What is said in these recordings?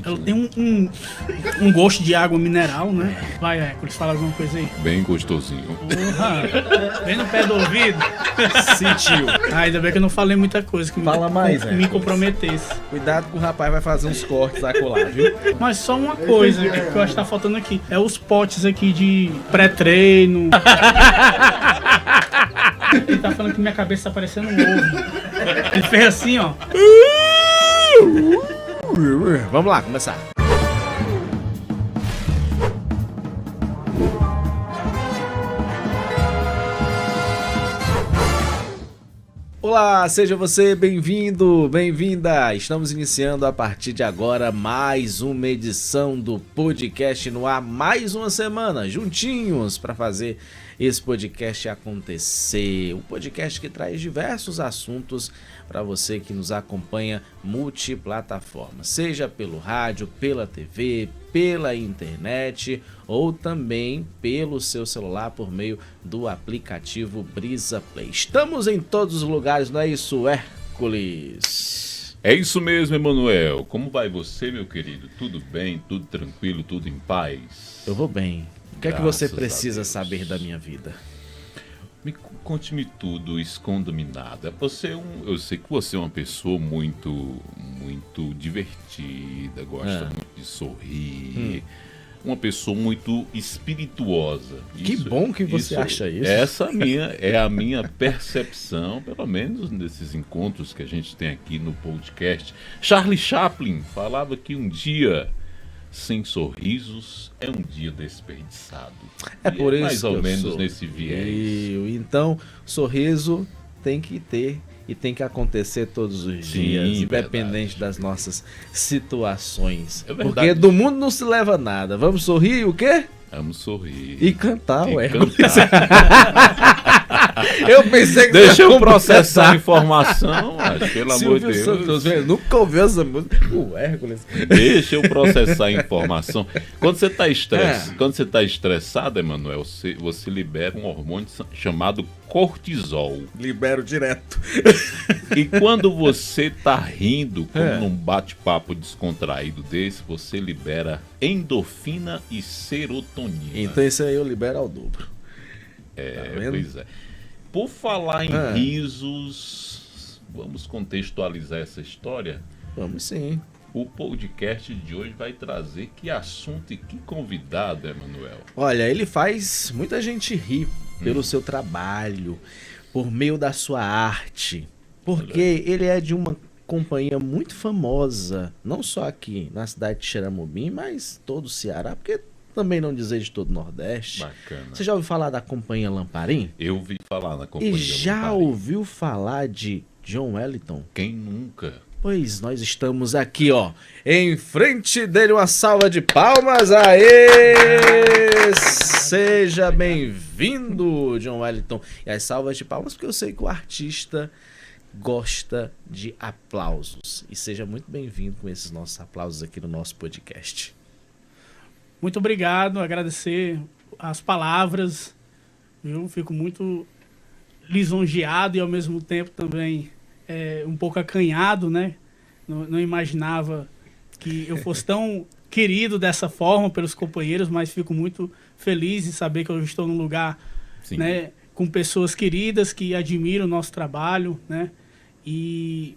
Ela tem um gosto de água mineral, né? Vai, Hércules, fala alguma coisa aí. Bem gostosinho. Porra, bem no pé do ouvido. Sentiu. Ainda bem que eu não falei muita coisa que Fala mais, me comprometesse. Cuidado que o rapaz vai fazer uns cortes acolá, viu? Mas só uma coisa que eu acho que tá faltando aqui. É os potes aqui de pré-treino. Ele tá falando que minha cabeça tá parecendo um ovo. Ele fez assim, ó. Vamos lá, começar. Olá, seja você bem-vindo, bem-vinda. Estamos iniciando a partir de agora mais uma edição do podcast no ar, mais uma semana juntinhos para fazer esse podcast acontecer. Um podcast que traz diversos assuntos para você que nos acompanha multiplataforma, seja pelo rádio, pela TV, pela internet ou também pelo seu celular por meio do aplicativo Brisa Play. Estamos em todos os lugares, não é isso, Hércules? É isso mesmo, Emanuel. Como vai você, meu querido? Tudo bem? Tudo tranquilo? Tudo em paz? Eu vou bem. O que é que você Graças a precisa Deus. saber da minha vida? Conte-me tudo, esconda-me nada. Eu sei que você é uma pessoa muito divertida, gosta muito de sorrir. Uma pessoa muito espirituosa. Que bom que você acha isso. Essa é a minha percepção, pelo menos nesses encontros que a gente tem aqui no podcast. Charlie Chaplin falava que um dia sem sorrisos é um dia desperdiçado. É por isso mais que ou eu menos sou. nesse viés. Então, sorriso tem que ter e tem que acontecer todos os Sim, dias, independente verdade. das nossas situações. É verdade. Porque do mundo não se leva nada. Vamos sorrir e o quê? Vamos sorrir. E cantar, E ué. cantar. Eu pensei que Deixa você ia eu processar a completar. informação, mas, pelo amor de Silvio Santos, Deus. velho, nunca ouviu essa música. O Hércules. Deixa eu processar a informação. Quando você está estressado, Emanuel, você libera um hormônio chamado cortisol. Libero direto. E quando você está rindo, como num bate-papo descontraído desse, você libera endorfina e serotonina. Então isso aí eu libero ao dobro. vendo? Pois é. Por falar em risos, vamos contextualizar essa história? Vamos sim. O podcast de hoje vai trazer que assunto e que convidado, Emanuel? Olha, ele faz muita gente rir pelo seu trabalho, por meio da sua arte, porque ele é de uma companhia muito famosa, não só aqui na cidade de Xeramobim, mas todo o Ceará, porque também não dizer de todo o Nordeste. Bacana. Você já ouviu falar da Companhia Lamparim? Eu ouvi falar na companhia. E já Lamparim. ouviu falar de John Wellington? Quem nunca? Pois nós estamos aqui, ó, em frente dele, uma salva de palmas, aê! Seja bem-vindo, John Wellington. E as salvas de palmas, porque eu sei que o artista gosta de aplausos. E seja muito bem-vindo com esses nossos aplausos aqui no nosso podcast. Muito obrigado, agradecer as palavras. Eu fico muito lisonjeado e ao mesmo tempo também um pouco acanhado, né? Não imaginava que eu fosse tão querido dessa forma pelos companheiros, mas fico muito feliz em saber que eu estou num lugar, né, com pessoas queridas que admiram o nosso trabalho, né? E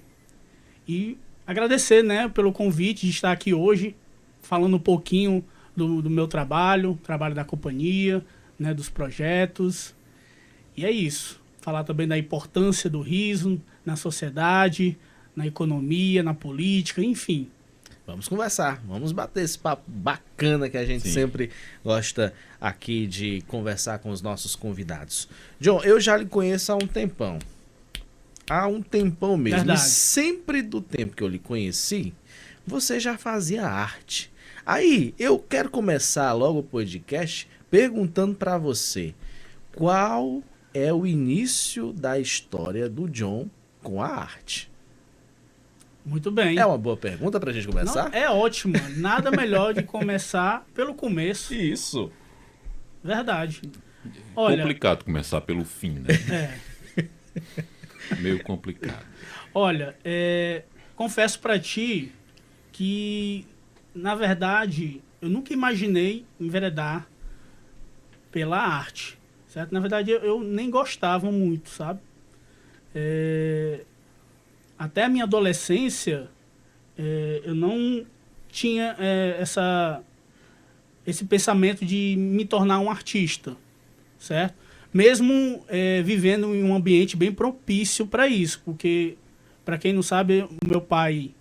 agradecer, né, pelo convite de estar aqui hoje, falando um pouquinho do meu trabalho da companhia, né, dos projetos. E é isso. Falar também da importância do riso na sociedade, na economia, na política, enfim. Vamos conversar, vamos bater esse papo bacana que a gente sempre gosta aqui de conversar com os nossos convidados. John, eu já lhe conheço há um tempão. Há um tempão mesmo. Verdade. E sempre do tempo que eu lhe conheci, você já fazia arte. Aí, eu quero começar logo o podcast perguntando para você, qual é o início da história do John com a arte? Muito bem. É uma boa pergunta pra gente começar? Não, é ótimo. Nada melhor de começar pelo começo. Isso. Verdade. Olha, Complicado começar pelo fim, né? Meio complicado. Olha, confesso pra ti que na verdade, eu nunca imaginei enveredar pela arte, certo? Na verdade, eu nem gostava muito, sabe? Até a minha adolescência, eu não tinha esse pensamento de me tornar um artista, certo? Mesmo vivendo em um ambiente bem propício para isso, porque, para quem não sabe, o meu pai,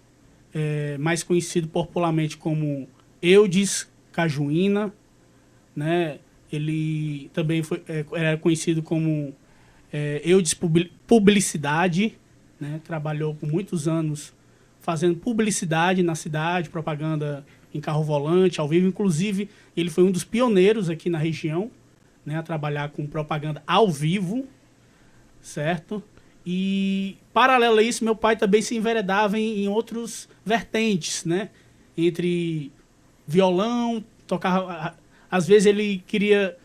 mais conhecido popularmente como Eudes Cajuína, né? Ele também era conhecido como Eudes Publicidade, né? Trabalhou por muitos anos fazendo publicidade na cidade, propaganda em carro volante, ao vivo. Inclusive, ele foi um dos pioneiros aqui na região, né, a trabalhar com propaganda ao vivo, certo? E, paralelo a isso, meu pai também se enveredava em outros vertentes, né? Entre violão, tocava... Às vezes ele queria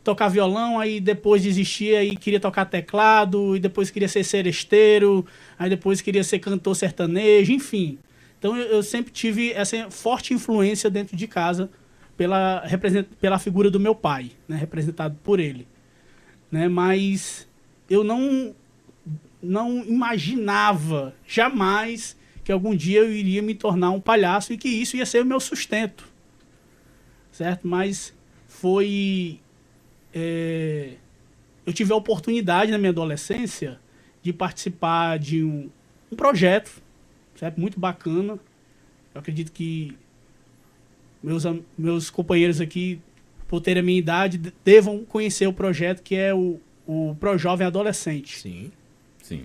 tocar violão, aí depois desistia e queria tocar teclado, e depois queria ser seresteiro, aí depois queria ser cantor sertanejo, enfim. Então eu sempre tive essa forte influência dentro de casa pela figura do meu pai, né, representado por ele, né? Mas eu não imaginava jamais que algum dia eu iria me tornar um palhaço e que isso ia ser o meu sustento, certo? Mas eu tive a oportunidade na minha adolescência de participar de um projeto, certo? Muito bacana. Eu acredito que meus companheiros aqui, por terem a minha idade, devam conhecer o projeto, que é o ProJovem Adolescente. Sim. Sim.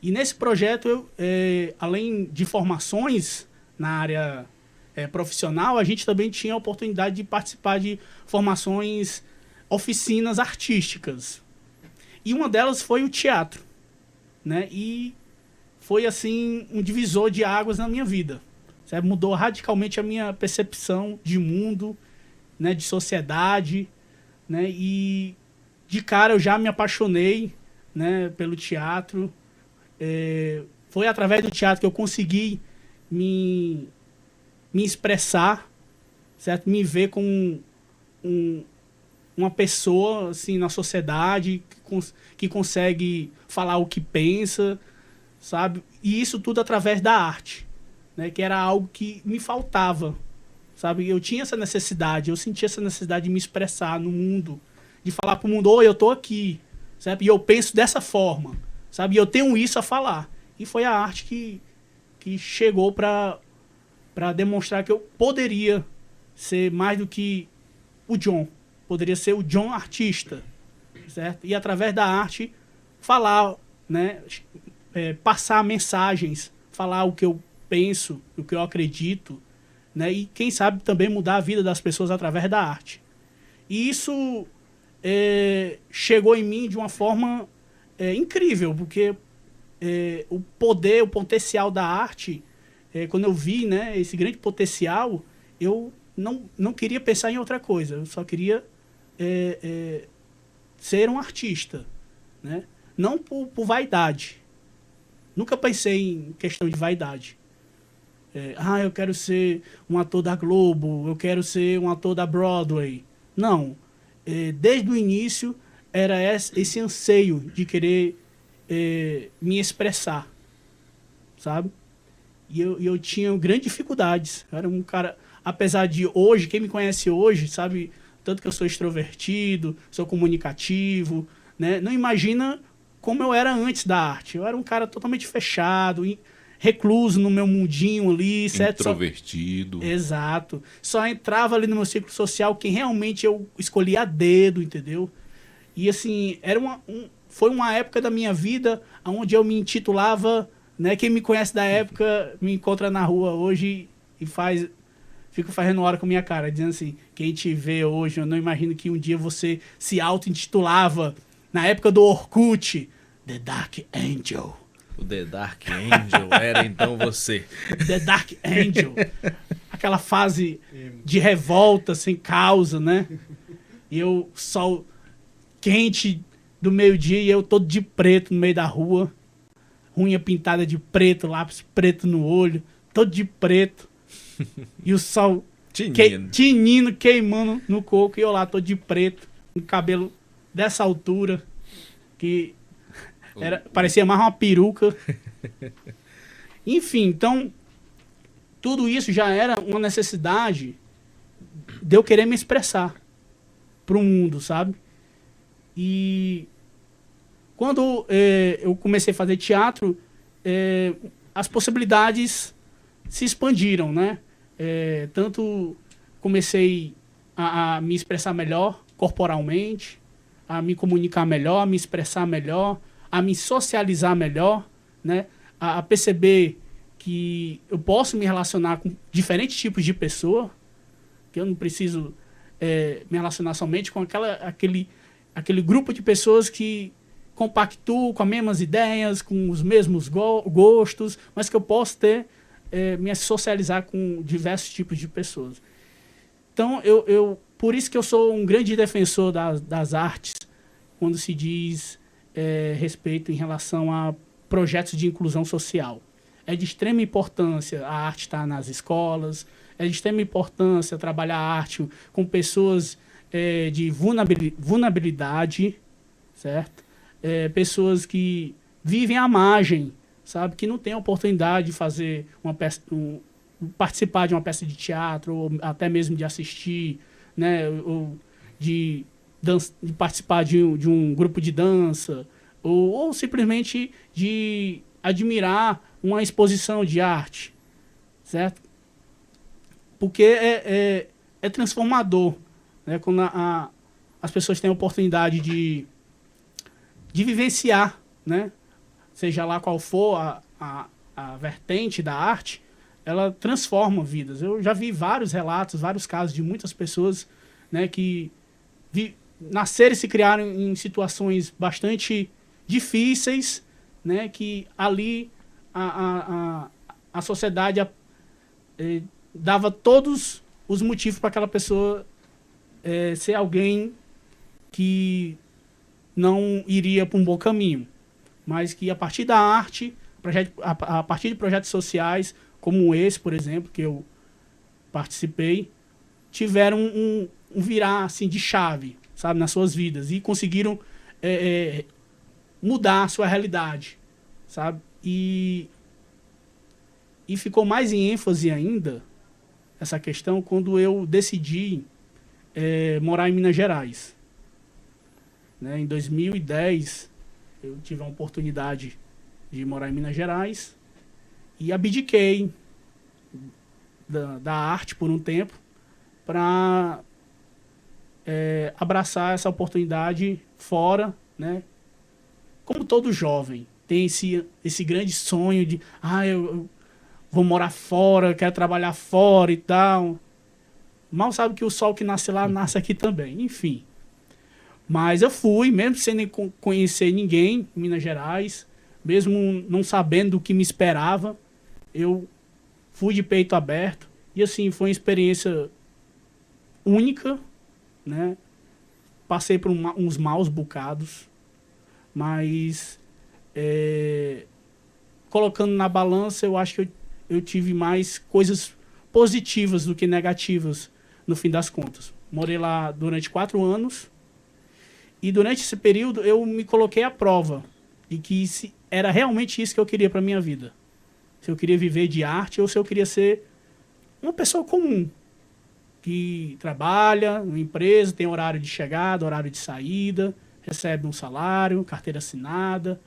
E nesse projeto, além de formações na área profissional, a gente também tinha a oportunidade de participar de formações, oficinas artísticas. E uma delas foi o teatro, né? E foi, assim, um divisor de águas na minha vida. Sabe? Mudou radicalmente a minha percepção de mundo, né? De sociedade, né? E de cara eu já me apaixonei, né? Pelo teatro. Foi através do teatro que eu consegui me expressar, certo? Me ver como uma pessoa, assim, na sociedade que consegue falar o que pensa, sabe? E isso tudo através da arte, né? Que era algo que me faltava, sabe? Eu tinha essa necessidade, eu sentia essa necessidade de me expressar no mundo, de falar para o mundo: oi, eu tô aqui, sabe? E eu penso dessa forma, sabe? E eu tenho isso a falar. E foi a arte que chegou para demonstrar que eu poderia ser mais do que o John. Poderia ser o John artista, certo? E através da arte falar, né? Passar mensagens, falar o que eu penso, o que eu acredito, né? E quem sabe também mudar a vida das pessoas através da arte. E isso chegou em mim de uma forma incrível, porque o poder, o potencial da arte, quando eu vi, né, esse grande potencial, eu não queria pensar em outra coisa. Eu só queria ser um artista, né? Não por vaidade. Nunca pensei em questão de vaidade. Eu quero ser um ator da Globo, eu quero ser um ator da Broadway. Não. Desde o início era esse anseio de querer me expressar, sabe? E eu tinha grandes dificuldades. Eu era um cara, apesar de hoje, quem me conhece hoje, sabe, tanto que eu sou extrovertido, sou comunicativo, né? Não imagina como eu era antes da arte. Eu era um cara totalmente fechado, recluso no meu mundinho ali, certo? Introvertido. Exato. Só entrava ali no meu círculo social quem realmente eu escolhia a dedo, entendeu? E assim, foi uma época da minha vida onde eu me intitulava, né? Quem me conhece da época me encontra na rua hoje e fico fazendo hora com minha cara, dizendo assim: quem te vê hoje, eu não imagino que um dia você se auto-intitulava, na época do Orkut, The Dark Angel. O The Dark Angel era então você. The Dark Angel. Aquela fase de revolta sem causa, né? E eu, sol quente do meio-dia, e eu todo de preto no meio da rua, unha pintada de preto, lápis preto no olho, todo de preto, E o sol tinindo, queimando no coco, e eu lá todo de preto, com cabelo dessa altura, que parecia mais uma peruca. Enfim, então, tudo isso já era uma necessidade de eu querer me expressar pro mundo, sabe? E quando eu comecei a fazer teatro, as possibilidades se expandiram, né? Tanto comecei a me expressar melhor corporalmente, a me comunicar melhor, a me expressar melhor, a me socializar melhor, né? A perceber que eu posso me relacionar com diferentes tipos de pessoa, que eu não preciso me relacionar somente com aquele grupo de pessoas que compactuam com as mesmas ideias, com os mesmos gostos, mas que eu posso me socializar com diversos tipos de pessoas. Então, por isso que eu sou um grande defensor das artes, quando se diz respeito em relação a projetos de inclusão social. É de extrema importância a arte estar nas escolas, é de extrema importância trabalhar a arte com pessoas de vulnerabilidade, certo? Pessoas que vivem à margem, sabe? Que não têm a oportunidade de fazer uma peça, participar de uma peça de teatro, ou até mesmo de assistir, né? Ou de participar de um grupo de dança, ou simplesmente de admirar uma exposição de arte, certo? Porque é transformador, né? Quando as pessoas têm a oportunidade de vivenciar, né? Seja lá qual for a vertente da arte, ela transforma vidas. Eu já vi vários relatos, vários casos de muitas pessoas, né, que nasceram e se criaram em situações bastante difíceis, né, que ali a sociedade dava todos os motivos para aquela pessoa ser alguém que não iria para um bom caminho, mas que a partir da arte, a partir de projetos sociais, como esse, por exemplo, que eu participei, tiveram um virar assim, de chave, sabe, nas suas vidas, e conseguiram mudar a sua realidade, sabe? E ficou mais em ênfase ainda essa questão quando eu decidi morar em Minas Gerais. Né? Em 2010, eu tive a oportunidade de morar em Minas Gerais e abdiquei da arte por um tempo para abraçar essa oportunidade fora, né? Como todo jovem tem esse grande sonho de eu vou morar fora, quero trabalhar fora e tal. Mal sabe que o sol que nasce lá, nasce aqui também. Enfim. Mas eu fui, mesmo sem nem conhecer ninguém em Minas Gerais, mesmo não sabendo o que me esperava, eu fui de peito aberto. E assim, foi uma experiência única, né? Passei por uns maus bocados, mas colocando na balança, eu acho que eu tive mais coisas positivas do que negativas, no fim das contas. Morei lá durante 4 anos, e durante esse período eu me coloquei à prova de que era realmente isso que eu queria para minha vida. Se eu queria viver de arte ou se eu queria ser uma pessoa comum, que trabalha numa empresa, tem horário de chegada, horário de saída, recebe um salário, carteira assinada,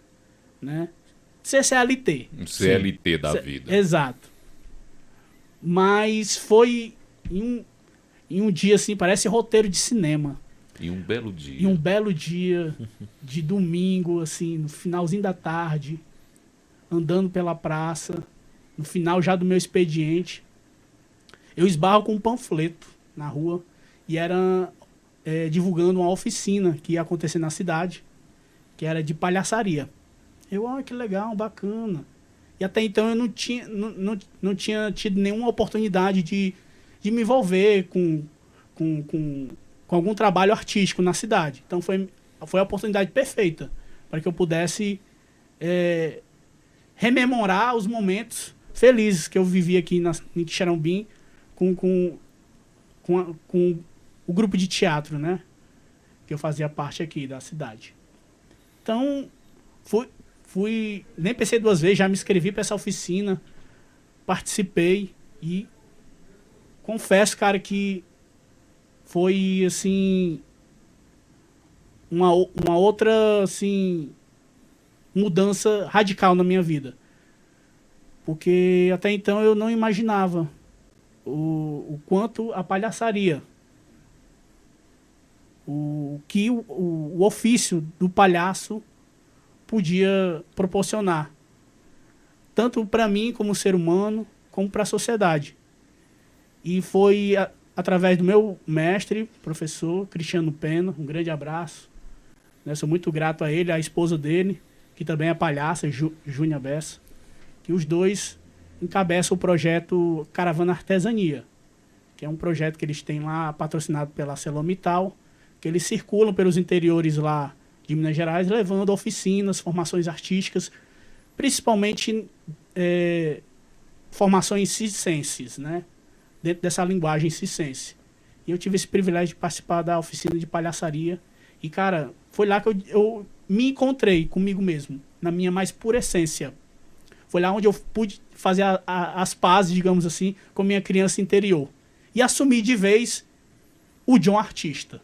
né? Ser CLT. Um CLT da vida. Exato. Mas foi em um dia assim, parece roteiro de cinema. E um belo dia. E um belo dia de domingo, assim, no finalzinho da tarde, andando pela praça, no final já do meu expediente, eu esbarro com um panfleto na rua e era divulgando uma oficina que ia acontecer na cidade, que era de palhaçaria. Eu, que legal, bacana. E até então eu não tinha tido nenhuma oportunidade de me envolver com algum trabalho artístico na cidade. Então foi a oportunidade perfeita para que eu pudesse rememorar os momentos feliz que eu vivi aqui em Quixeramobim com o grupo de teatro, né? Que eu fazia parte aqui da cidade. Então, nem pensei duas vezes, já me inscrevi para essa oficina, participei e confesso, cara, que foi, assim, uma outra, assim, mudança radical na minha vida. Porque até então eu não imaginava o quanto a palhaçaria, o ofício do palhaço podia proporcionar, tanto para mim como ser humano, como para a sociedade. E foi através do meu mestre, professor Cristiano Pena, um grande abraço, né? Sou muito grato a ele, à esposa dele, que também é palhaça, Júnia Bessa, que os dois encabeçam o projeto Caravana Artesania, que é um projeto que eles têm lá, patrocinado pela ArcelorMittal, que eles circulam pelos interiores lá de Minas Gerais, levando oficinas, formações artísticas, principalmente formações circenses, né? Dentro dessa linguagem circense. E eu tive esse privilégio de participar da oficina de palhaçaria. E, cara, foi lá que eu me encontrei comigo mesmo, na minha mais pura essência. Foi lá onde eu pude fazer as pazes, digamos assim, com a minha criança interior. E assumir de vez o John artista.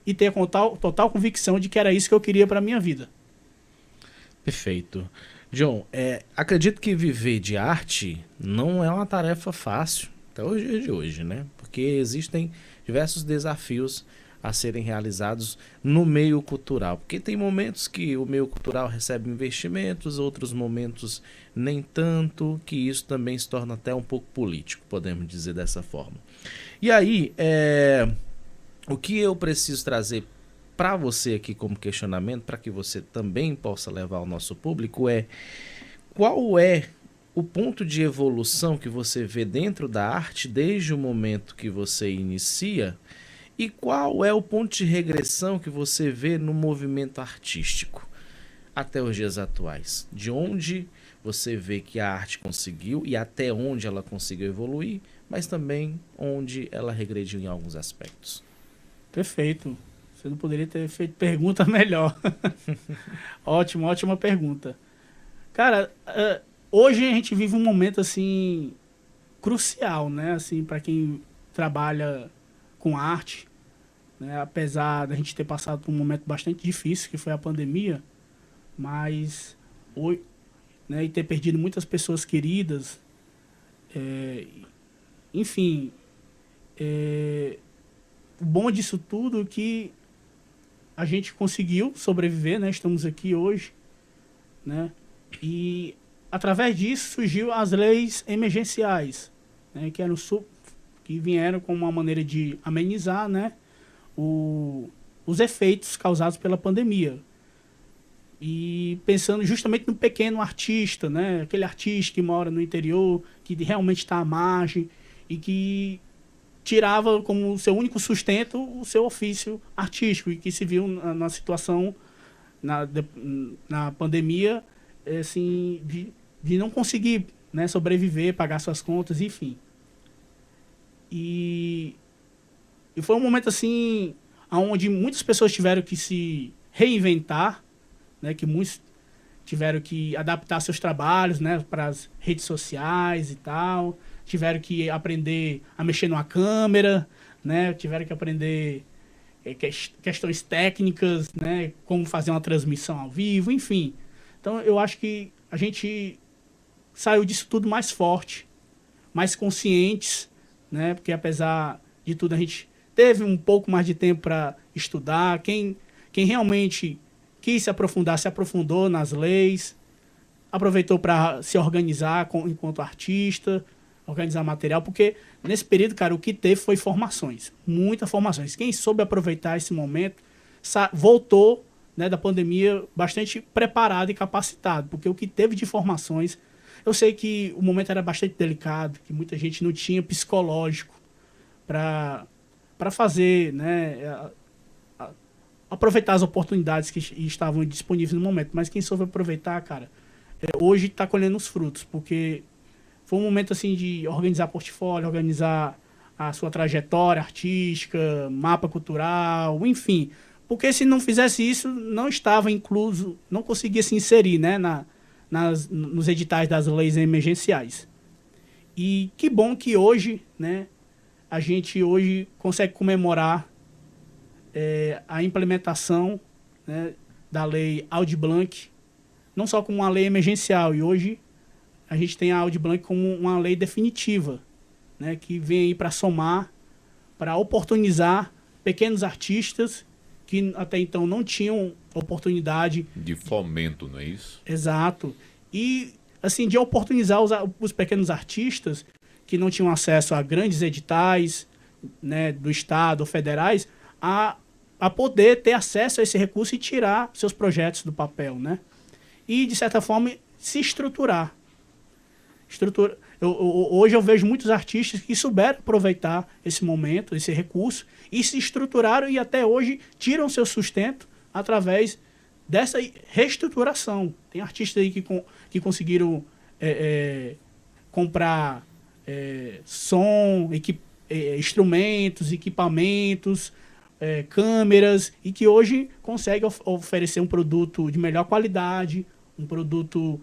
E ter total convicção de que era isso que eu queria para a minha vida. Perfeito. John, acredito que viver de arte não é uma tarefa fácil, até o dia de hoje, né? Porque existem diversos desafios a serem realizados no meio cultural. Porque tem momentos que o meio cultural recebe investimentos, outros momentos nem tanto, que isso também se torna até um pouco político, podemos dizer dessa forma. E aí, o que eu preciso trazer para você aqui como questionamento, para que você também possa levar ao nosso público, qual é o ponto de evolução que você vê dentro da arte desde o momento que você inicia e qual é o ponto de regressão que você vê no movimento artístico até os dias atuais? De onde você vê que a arte conseguiu e até onde ela conseguiu evoluir, mas também onde ela regrediu em alguns aspectos. Perfeito. Você não poderia ter feito pergunta melhor. Ótima pergunta. Cara, hoje a gente vive um momento assim crucial, né? Assim, para quem trabalha com arte, né? Apesar da gente ter passado por um momento bastante difícil, que foi a pandemia, mas hoje, né? E ter perdido muitas pessoas queridas, enfim, o bom disso tudo é que a gente conseguiu sobreviver, né? Estamos aqui hoje, né? E através disso surgiu as leis emergenciais, né? Que vieram como uma maneira de amenizar, né? Os efeitos causados pela pandemia. E pensando justamente no pequeno artista, né? Aquele artista que mora no interior, que realmente está à margem e que tirava como seu único sustento o seu ofício artístico e que se viu na situação, na pandemia, assim, de não conseguir, né, sobreviver, pagar suas contas, enfim. E foi um momento assim, onde muitas pessoas tiveram que se reinventar, né, que muitos tiveram que adaptar seus trabalhos, né, para as redes sociais e tal, tiveram que aprender a mexer numa câmera, né, tiveram que aprender questões técnicas, né, como fazer uma transmissão ao vivo, enfim. Então eu acho que a gente saiu disso tudo mais forte, mais conscientes, né, porque apesar de tudo a gente teve um pouco mais de tempo para estudar. Quem realmente quis se aprofundar, se aprofundou nas leis, aproveitou para se organizar enquanto artista, organizar material, porque nesse período, cara, o que teve foi formações, muitas formações. Quem soube aproveitar esse momento voltou, né, da pandemia bastante preparado e capacitado, porque o que teve de formações, eu sei que o momento era bastante delicado, que muita gente não tinha psicológico para fazer, né, aproveitar as oportunidades que estavam disponíveis no momento, mas quem soube aproveitar, cara, hoje está colhendo os frutos, porque foi um momento assim de organizar portfólio, organizar a sua trajetória artística, mapa cultural, enfim. Porque se não fizesse isso, não estava incluso, não conseguia se inserir, né, nos editais das leis emergenciais. E que bom que hoje, né, a gente hoje consegue comemorar a implementação, né, da lei Aldir Blanc, não só como uma lei emergencial, e hoje a gente tem a Aldir Blanc como uma lei definitiva, né, que vem aí para somar, para oportunizar pequenos artistas que até então não tinham oportunidade. De fomento, não é isso? Exato. E, assim, de oportunizar os pequenos artistas que não tinham acesso a grandes editais, né, do Estado ou federais, a poder ter acesso a esse recurso e tirar seus projetos do papel, né? E, de certa forma, se estruturar. Hoje eu vejo muitos artistas que souberam aproveitar esse momento, esse recurso, e se estruturaram e até hoje tiram seu sustento através dessa reestruturação. Tem artistas aí que conseguiram comprar som, instrumentos, equipamentos, câmeras, e que hoje conseguem oferecer um produto de melhor qualidade, um produto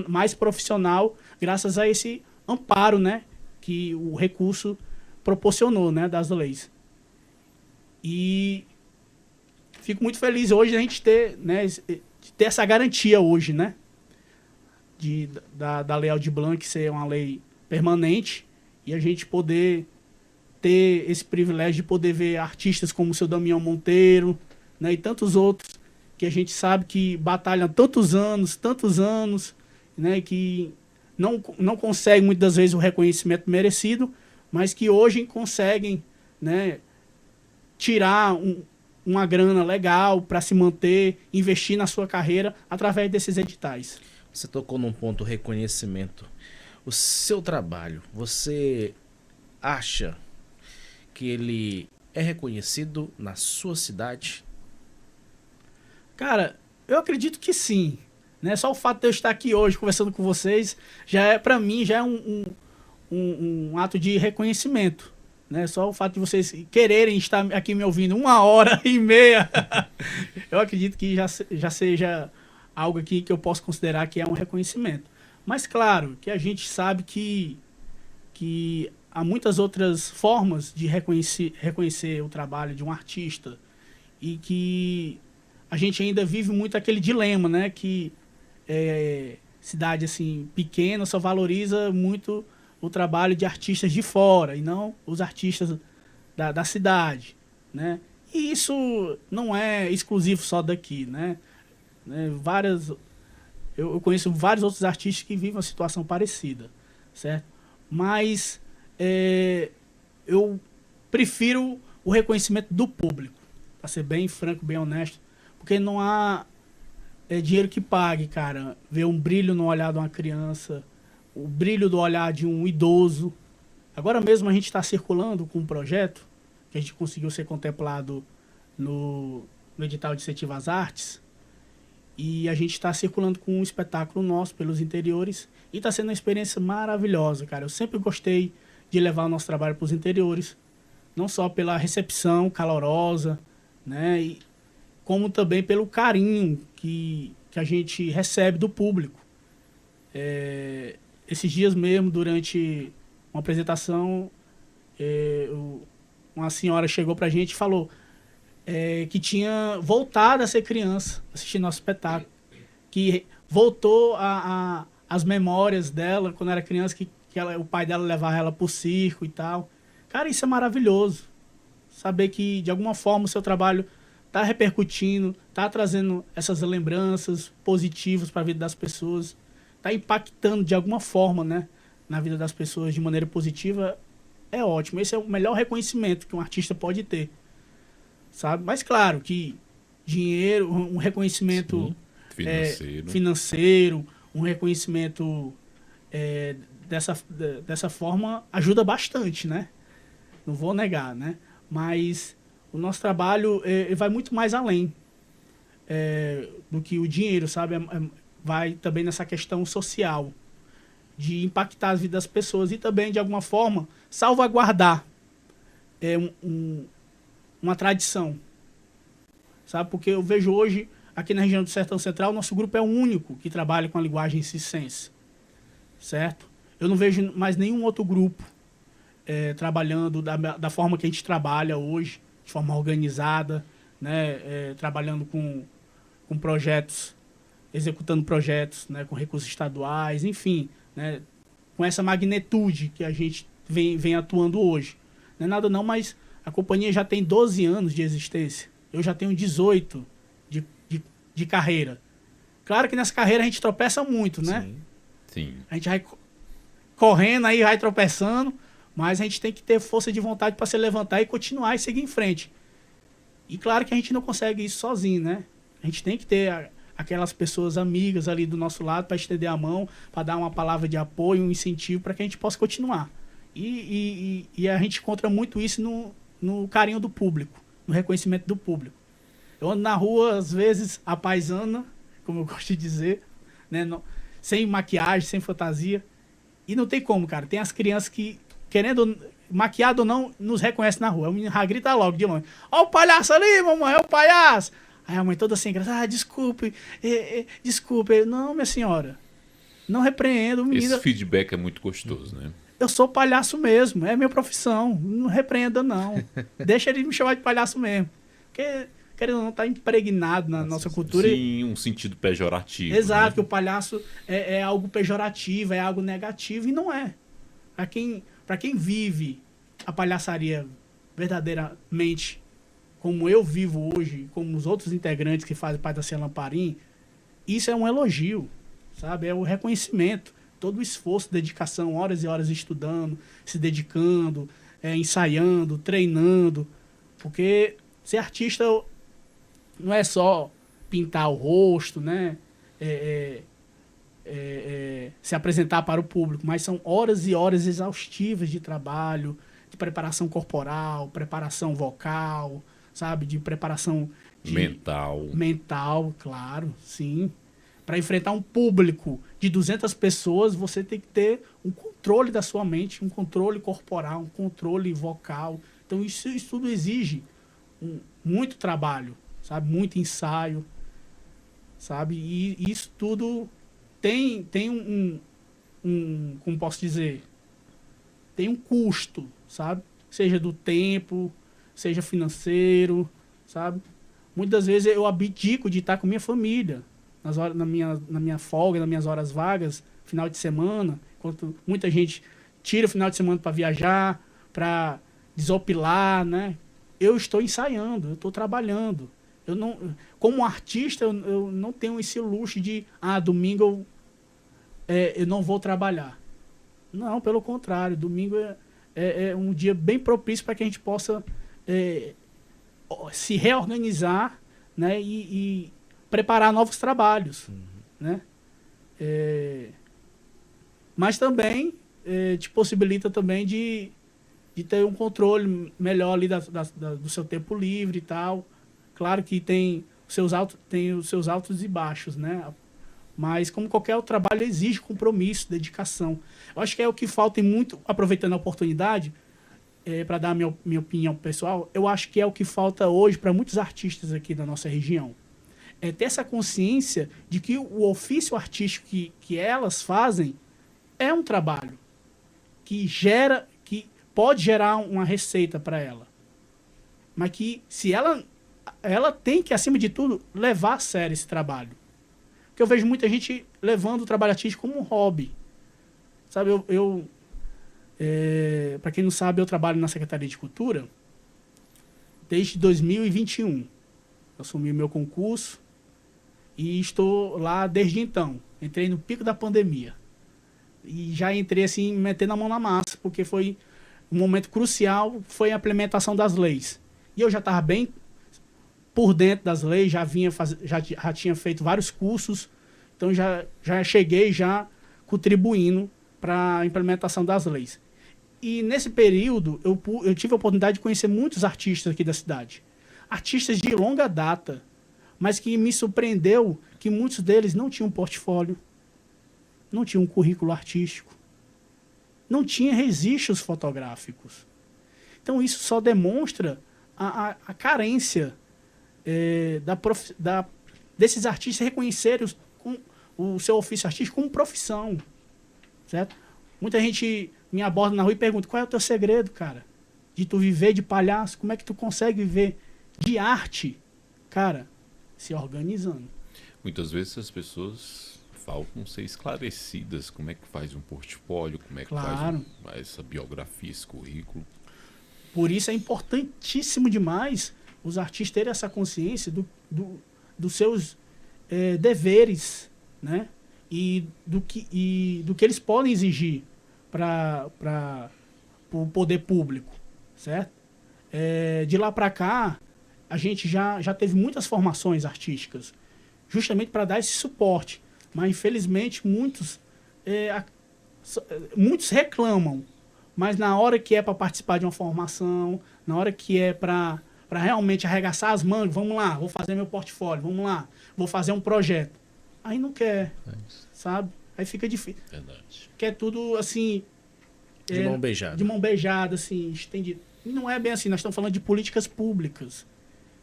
mais profissional, graças a esse amparo, né, que o recurso proporcionou, né, das leis. E fico muito feliz hoje de a gente ter, né, de ter essa garantia hoje, né, da Lei Aldir Blanc ser uma lei permanente e a gente poder ter esse privilégio de poder ver artistas como o seu Damião Monteiro, né, e tantos outros que a gente sabe que batalham tantos anos, né, que não conseguem muitas vezes o reconhecimento merecido, mas que hoje conseguem, né, tirar uma grana legal para se manter, investir na sua carreira através desses editais. Você tocou num ponto, reconhecimento. O seu trabalho, você acha que ele é reconhecido na sua cidade? Cara, eu acredito que sim, né? Só o fato de eu estar aqui hoje conversando com vocês, para mim, já é um ato de reconhecimento, né? Só o fato de vocês quererem estar aqui me ouvindo 1h30, eu acredito que já seja algo aqui que eu posso considerar que é um reconhecimento. Mas claro, que a gente sabe que há muitas outras formas de reconhecer o trabalho de um artista e que a gente ainda vive muito aquele dilema, né? Que cidade assim, pequena só valoriza muito o trabalho de artistas de fora e não os artistas da cidade, né? E isso não é exclusivo só daqui, né? Eu conheço vários outros artistas que vivem uma situação parecida, certo? Mas eu prefiro o reconhecimento do público, para ser bem franco, bem honesto, porque não há dinheiro que pague, cara, ver um brilho no olhar de uma criança, o brilho do olhar de um idoso. Agora mesmo a gente está circulando com um projeto que a gente conseguiu ser contemplado no edital de incentivo às artes, e a gente está circulando com um espetáculo nosso pelos interiores e está sendo uma experiência maravilhosa, cara. Eu sempre gostei de levar o nosso trabalho para os interiores, não só pela recepção calorosa, né, como também pelo carinho que a gente recebe do público. Esses dias mesmo, durante uma apresentação, uma senhora chegou para a gente e falou que tinha voltado a ser criança assistindo nosso espetáculo, que voltou as memórias dela quando era criança, que o pai dela levava ela pro circo e tal. Cara, isso é maravilhoso. Saber que, de alguma forma, o seu trabalho está repercutindo, está trazendo essas lembranças positivas para a vida das pessoas, está impactando de alguma forma, né, na vida das pessoas de maneira positiva, é ótimo. Esse é o melhor reconhecimento que um artista pode ter, sabe? Mas claro que dinheiro, um reconhecimento financeiro, um reconhecimento dessa forma ajuda bastante, né? Não vou negar, né? Mas o nosso trabalho vai muito mais além do que o dinheiro, sabe? Vai também nessa questão social. de impactar a vida das pessoas e também, de alguma forma, salvaguardar uma tradição. Sabe? Porque eu vejo hoje, aqui na região do Sertão Central, nosso grupo é o único que trabalha com a linguagem circense. Certo? Eu não vejo mais nenhum outro grupo trabalhando da forma que a gente trabalha hoje, de forma organizada, né? Trabalhando com projetos, executando projetos, né? Com recursos estaduais, enfim, né? Com essa magnitude que a gente vem atuando hoje. Não é nada não, mas a companhia já tem 12 anos de existência. Eu já tenho 18 de carreira. Claro que nessa carreira a gente tropeça muito, né? Sim. A gente vai correndo aí, vai tropeçando, mas a gente tem que ter força de vontade para se levantar e continuar e seguir em frente. E claro que a gente não consegue isso sozinho, né? A gente tem que ter aquelas pessoas amigas ali do nosso lado para estender a mão, para dar uma palavra de apoio, um incentivo para que a gente possa continuar. E a gente encontra muito isso no carinho do público, no reconhecimento do público. Eu ando na rua, às vezes, a paisana, como eu gosto de dizer, né? Sem maquiagem, sem fantasia. E não tem como, cara. Tem as crianças que, querendo, maquiado ou não, nos reconhecem na rua. O menino já grita logo de longe. Ó o palhaço ali, mamãe, é o palhaço. Aí a mãe toda assim, desculpe, desculpe. Não, minha senhora, não repreendo o menino. Esse feedback é muito gostoso, né? Eu sou palhaço mesmo, é minha profissão. Não repreenda, não. Deixa ele me chamar de palhaço mesmo. Porque, querendo ou não, tá impregnado na nossa cultura. Sim, um sentido pejorativo. Exato, né? que o palhaço é algo pejorativo, é algo negativo, e não é. Para quem vive a palhaçaria verdadeiramente, como eu vivo hoje, como os outros integrantes que fazem parte da Cia Lamparim, isso é um elogio, sabe? É o reconhecimento. Todo o esforço, dedicação, horas e horas estudando, se dedicando, ensaiando, treinando. Porque ser artista não é só pintar o rosto, né? Se apresentar para o público, mas são horas e horas exaustivas de trabalho, de preparação corporal, preparação vocal, sabe? De preparação mental, claro, sim. Para enfrentar um público de 200 pessoas, você tem que ter um controle da sua mente, um controle corporal, um controle vocal. Então, isso tudo exige muito trabalho, sabe? Muito ensaio, sabe? E isso tudo tem como posso dizer, tem um custo, sabe? Seja do tempo, seja financeiro, sabe? Muitas vezes eu abdico de estar com minha família, na minha folga, nas minhas horas vagas, final de semana, enquanto muita gente tira o final de semana para viajar, para desopilar, né? Eu estou ensaiando, eu estou trabalhando. Como artista, eu não tenho esse luxo de, domingo eu não vou trabalhar. Não, pelo contrário, domingo é um dia bem propício para que a gente possa se reorganizar, né? E preparar novos trabalhos, né? Mas também te possibilita também de ter um controle melhor ali do seu tempo livre e tal. Claro que tem os seus altos e baixos, né? Mas como qualquer outro trabalho exige compromisso, dedicação. Eu acho que é o que falta muito, aproveitando a oportunidade, para dar a minha opinião pessoal, eu acho que é o que falta hoje para muitos artistas aqui da nossa região. É ter essa consciência de que o ofício artístico que elas fazem é um trabalho que pode gerar uma receita para ela. Mas que se ela tem que, acima de tudo, levar a sério esse trabalho. Porque eu vejo muita gente levando o trabalho artístico como um hobby. Sabe, para quem não sabe, eu trabalho na Secretaria de Cultura desde 2021. Eu assumi o meu concurso e estou lá desde então. Entrei no pico da pandemia. E já entrei assim, metendo a mão na massa, porque foi um momento crucial, foi a implementação das leis. E eu já estava bem por dentro das leis, já tinha feito vários cursos, então já cheguei já contribuindo para a implementação das leis. E nesse período, eu tive a oportunidade de conhecer muitos artistas aqui da cidade. Artistas de longa data, mas que me surpreendeu que muitos deles não tinham portfólio, não tinha um currículo artístico, não tinha registros fotográficos. Então isso só demonstra a carência desses artistas reconhecerem o seu ofício artístico como profissão, certo? Muita gente me aborda na rua e pergunta: qual é o teu segredo, cara? De tu viver de palhaço? Como é que tu consegue viver de arte? Cara, se organizando. Muitas vezes as pessoas faltam ser esclarecidas. Como é que faz um portfólio? Como é que faz essa biografia, esse currículo? Por isso é importantíssimo demais os artistas terem essa consciência dos seus deveres, né? E do que eles podem exigir para o poder público, certo? De lá para cá, a gente já teve muitas formações artísticas, justamente para dar esse suporte. Mas, infelizmente, muitos reclamam. Mas na hora que é para participar de uma formação, na hora que é para realmente arregaçar as mangas, vamos lá, vou fazer meu portfólio, vamos lá, vou fazer um projeto. Aí não quer, sabe? Aí fica difícil. Verdade. Quer tudo assim... De mão beijada. De mão beijada, assim, estendido. E não é bem assim, nós estamos falando de políticas públicas.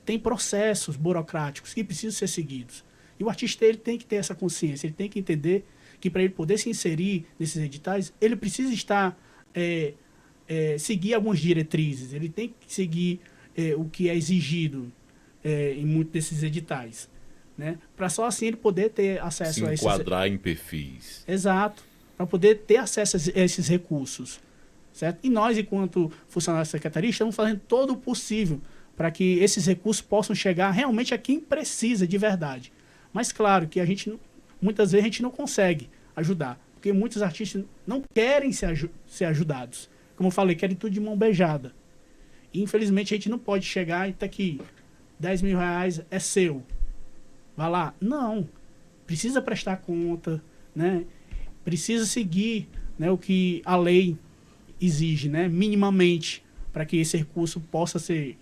Tem processos burocráticos que precisam ser seguidos. E o artista ele tem que ter essa consciência, ele tem que entender que para ele poder se inserir nesses editais, ele precisa estar... seguir algumas diretrizes, ele tem que seguir o que é exigido em muitos desses editais, né? Para só assim ele poder ter acesso a esses... Se enquadrar em perfis. Exato, para poder ter acesso a esses recursos, certo? E nós, enquanto funcionários da Secretaria, estamos fazendo todo o possível para que esses recursos possam chegar realmente a quem precisa de verdade. Mas claro que muitas vezes a gente não consegue ajudar, porque muitos artistas não querem ser ajudados. Como eu falei, querem tudo de mão beijada. E, infelizmente, a gente não pode chegar e tá aqui, 10 mil reais é seu. Vai lá. Não. Precisa prestar conta, né? Precisa seguir, né, o que a lei exige, né, minimamente, para que esse recurso possa ser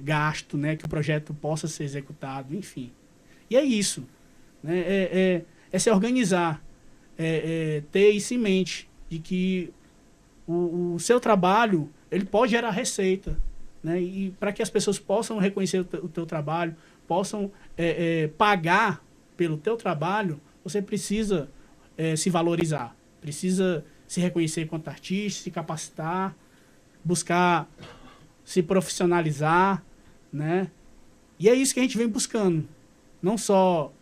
gasto, né, que o projeto possa ser executado, enfim. E é isso. Né? É se organizar. Ter isso em mente, de que o seu trabalho ele pode gerar receita, né? E para que as pessoas possam reconhecer o teu trabalho, possam pagar pelo teu trabalho, você precisa se valorizar, precisa se reconhecer enquanto artista, se capacitar, buscar se profissionalizar, né? E é isso que a gente vem buscando, não só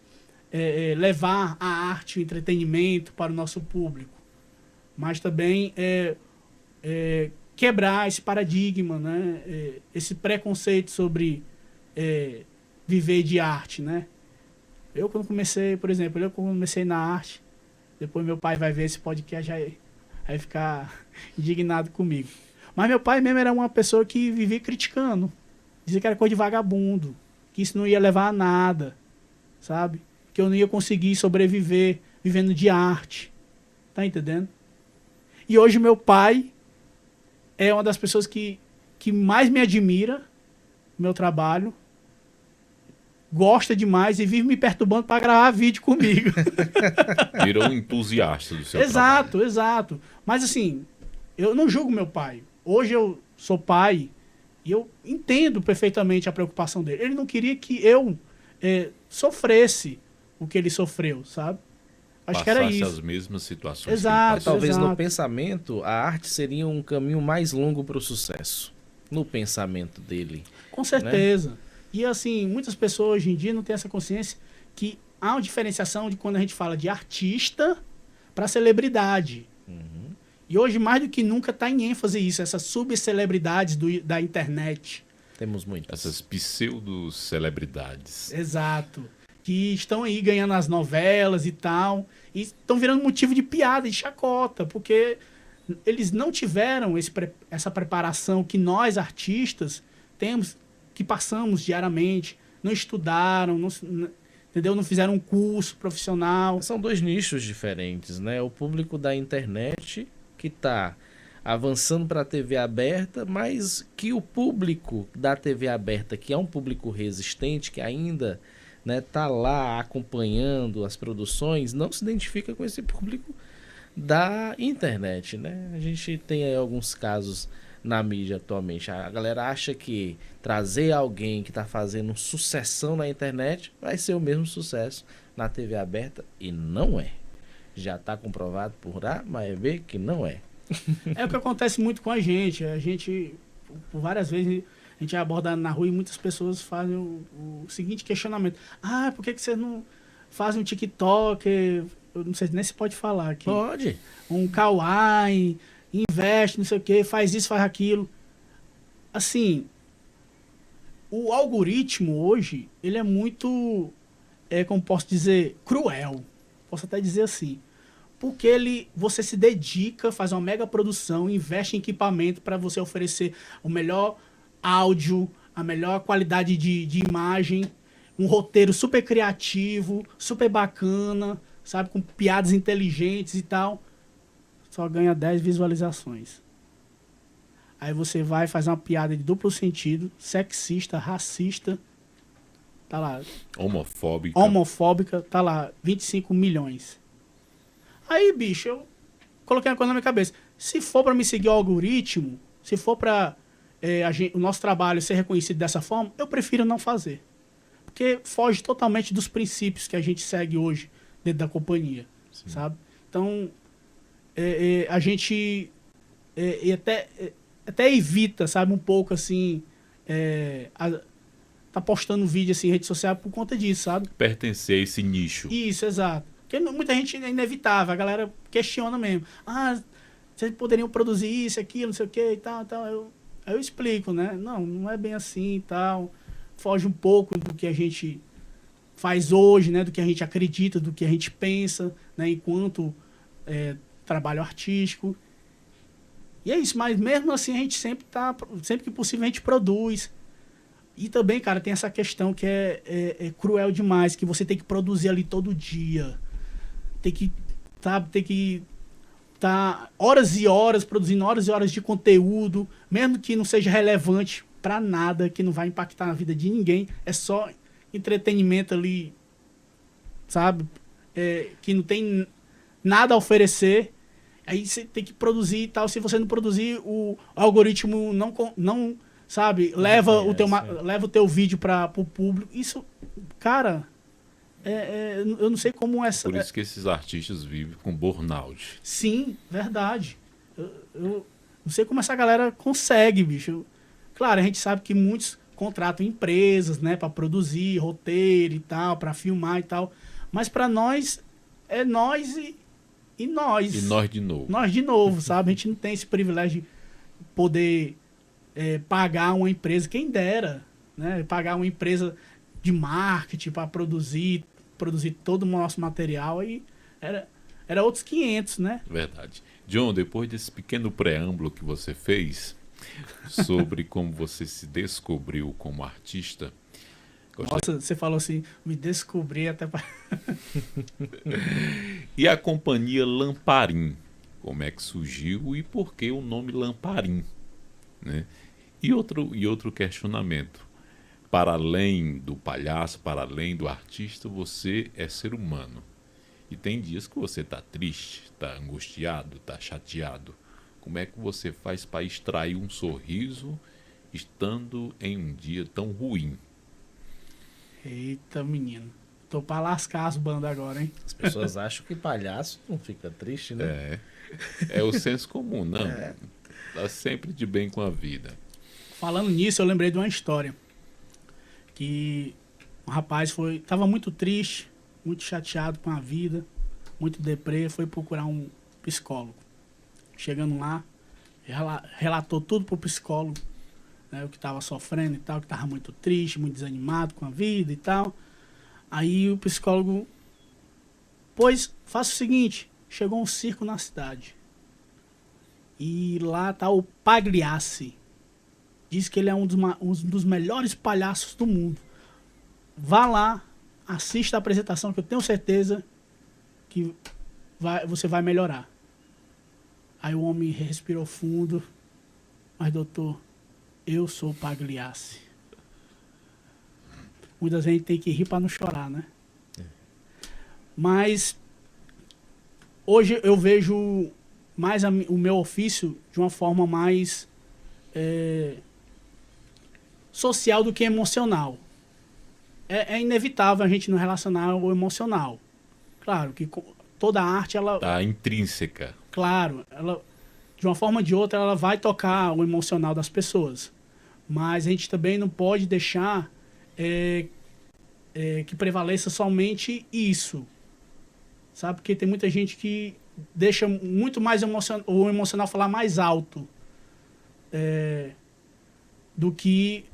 levar a arte e o entretenimento para o nosso público, mas também quebrar esse paradigma, né? Esse preconceito sobre viver de arte, né? Eu quando comecei, por exemplo, na arte, depois meu pai vai ver esse podcast, vai ficar indignado comigo. Mas meu pai mesmo era uma pessoa que vivia criticando, dizia que era coisa de vagabundo, que isso não ia levar a nada, sabe? Que eu não ia conseguir sobreviver vivendo de arte. Tá entendendo? E hoje meu pai é uma das pessoas que mais me admira no meu trabalho, gosta demais e vive me perturbando para gravar vídeo comigo. Virou um entusiasta do seu trabalho. Exato. Mas assim, eu não julgo meu pai. Hoje eu sou pai e eu entendo perfeitamente a preocupação dele. Ele não queria que eu sofresse o que ele sofreu, sabe? Acho que era isso. As mesmas situações. Exato. Talvez no pensamento, a arte seria um caminho mais longo para o sucesso. No pensamento dele. Com certeza. Né? E assim, muitas pessoas hoje em dia não têm essa consciência que há uma diferenciação de quando a gente fala de artista para celebridade. Uhum. E hoje, mais do que nunca, está em ênfase isso, essas subcelebridades da internet. Temos muitas. Essas pseudo-celebridades. Exato. Que estão aí ganhando as novelas e tal, e estão virando motivo de piada, de chacota, porque eles não tiveram essa preparação que nós, artistas, temos, que passamos diariamente, não estudaram, entendeu? Não fizeram um curso profissional. São dois nichos diferentes, né? O público da internet, que está avançando para a TV aberta, mas que o público da TV aberta, que é um público resistente, que ainda né, tá lá acompanhando as produções, não se identifica com esse público da internet, né? A gente tem aí alguns casos na mídia atualmente. A galera acha que trazer alguém que está fazendo sucessão na internet vai ser o mesmo sucesso na TV aberta, e não é. Já está comprovado por A, mas B que não é. É o que acontece muito com a gente. A gente, por várias vezes, a gente é abordado na rua e muitas pessoas fazem o seguinte questionamento. Ah, por que você não faz um TikTok? Eu não sei nem se pode falar aqui. Pode. Um Kawaii, investe, não sei o que, faz isso, faz aquilo. Assim, o algoritmo hoje, ele é muito, como posso dizer, cruel. Posso até dizer assim. Porque você se dedica, faz uma mega produção, investe em equipamento para você oferecer o melhor áudio, a melhor qualidade de imagem, um roteiro super criativo, super bacana, sabe, com piadas inteligentes e tal. Só ganha 10 visualizações. Aí você vai fazer uma piada de duplo sentido, sexista, racista, tá lá. Homofóbica, tá lá, 25 milhões. Aí, bicho, eu coloquei uma coisa na minha cabeça. Se for para me seguir o algoritmo, se for para o nosso trabalho ser reconhecido dessa forma, eu prefiro não fazer. Porque foge totalmente dos princípios que a gente segue hoje dentro da companhia, sabe? Então, a gente até evita, sabe, um pouco assim, tá postando vídeo assim em rede social por conta disso, sabe? Pertencer a esse nicho. Isso, exato. Porque muita gente é inevitável, a galera questiona mesmo. Ah, vocês poderiam produzir isso, aquilo, não sei o que e tal, tal. Eu explico, né? Não é bem assim e tal. Foge um pouco do que a gente faz hoje, né? Do que a gente acredita, do que a gente pensa, né? Enquanto trabalho artístico. E é isso, mas mesmo assim a gente sempre que possível a gente produz. E também, cara, tem essa questão que é cruel demais, que você tem que produzir ali todo dia. Tem que tá horas e horas produzindo horas e horas de conteúdo, mesmo que não seja relevante pra nada, que não vai impactar na vida de ninguém, é só entretenimento ali, sabe? Que não tem nada a oferecer. Aí você tem que produzir e tal. Se você não produzir, o algoritmo não sabe, leva o teu vídeo para o público. Isso, cara, eu não sei como essa... Por isso que esses artistas vivem com burnout. Sim, verdade. Eu não sei como essa galera consegue, bicho. Claro, a gente sabe que muitos contratam empresas, né, para produzir roteiro e tal, para filmar e tal. Mas para nós, é nós e nós. E nós de novo. Nós de novo, sabe? A gente não tem esse privilégio de poder pagar uma empresa, quem dera, né? Pagar uma empresa de marketing para produzir todo o nosso material, e era outros 500, né? Verdade. John, depois desse pequeno preâmbulo que você fez sobre como você se descobriu como artista... Nossa, você falou assim, me descobri até... E a companhia Lamparim, como é que surgiu e por que o nome Lamparim, né? E outro questionamento. Para além do palhaço, para além do artista, você é ser humano. E tem dias que você está triste, está angustiado, está chateado. Como é que você faz para extrair um sorriso estando em um dia tão ruim? Eita, menino. Tô pra lascar as bandas agora, hein? As pessoas acham que palhaço não fica triste, né? É o senso comum, não. Tá sempre de bem com a vida. Falando nisso, eu lembrei de uma história. Que um rapaz tava muito triste, muito chateado com a vida, muito deprê, foi procurar um psicólogo. Chegando lá, relatou tudo pro psicólogo, né, o que estava sofrendo e tal, que estava muito triste, muito desanimado com a vida e tal. Aí o psicólogo, pois, faça o seguinte, chegou um circo na cidade. E lá tá o Pagliassi. Diz que ele é um dos melhores palhaços do mundo. Vá lá, assista a apresentação, que eu tenho certeza que você vai melhorar. Aí o homem respirou fundo. Mas, doutor, eu sou o Pagliassi. muitas vezes a gente tem que rir para não chorar, né? Mas hoje eu vejo mais o meu ofício de uma forma mais social do que emocional. É inevitável a gente não relacionar o emocional. Claro que toda arte, ela... Tá intrínseca. Claro, ela, de uma forma ou de outra, ela vai tocar o emocional das pessoas. Mas a gente também não pode deixar que prevaleça somente isso. Sabe? Porque tem muita gente que deixa muito mais o emocional falar mais alto do que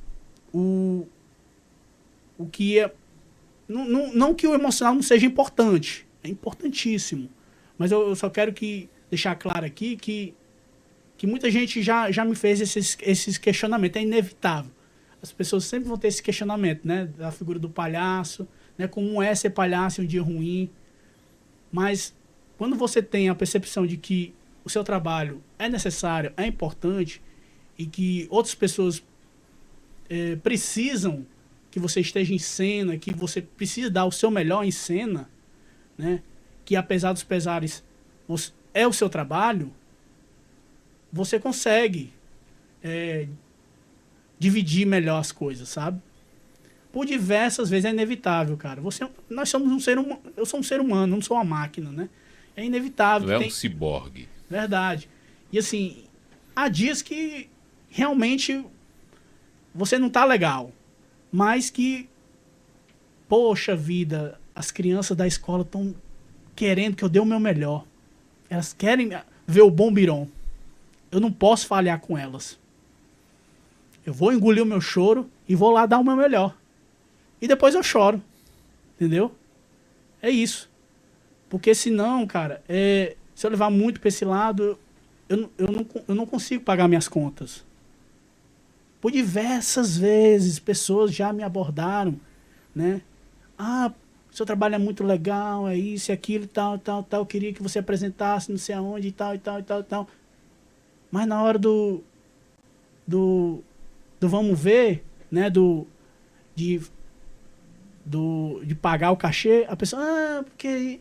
o que é... Não que o emocional não seja importante. É importantíssimo. Mas eu só quero deixar claro aqui que muita gente já me fez esses questionamentos. É inevitável. As pessoas sempre vão ter esse questionamento, né? Da figura do palhaço, né? Como é ser palhaço em um dia ruim. Mas quando você tem a percepção de que o seu trabalho é necessário, é importante, e que outras pessoas precisam que você esteja em cena, que você precisa dar o seu melhor em cena, né? Que apesar dos pesares é o seu trabalho, você consegue dividir melhor as coisas, sabe? Por diversas vezes é inevitável, cara. Nós somos um ser humano, eu sou um ser humano, não sou uma máquina, né? É inevitável. Não é um ciborgue. Verdade. E assim, há dias que realmente você não tá legal, mas que, poxa vida, as crianças da escola estão querendo que eu dê o meu melhor. Elas querem ver o bom Biron. Eu não posso falhar com elas. Eu vou engolir o meu choro e vou lá dar o meu melhor. E depois eu choro. Entendeu? É isso. Porque senão, cara, se eu levar muito pra esse lado, eu não consigo pagar minhas contas. Por diversas vezes, pessoas já me abordaram, né? Ah, seu trabalho é muito legal, é isso, é aquilo, e tal, eu queria que você apresentasse não sei aonde, e tal. Mas na hora do vamos ver, né? De pagar o cachê, a pessoa, porque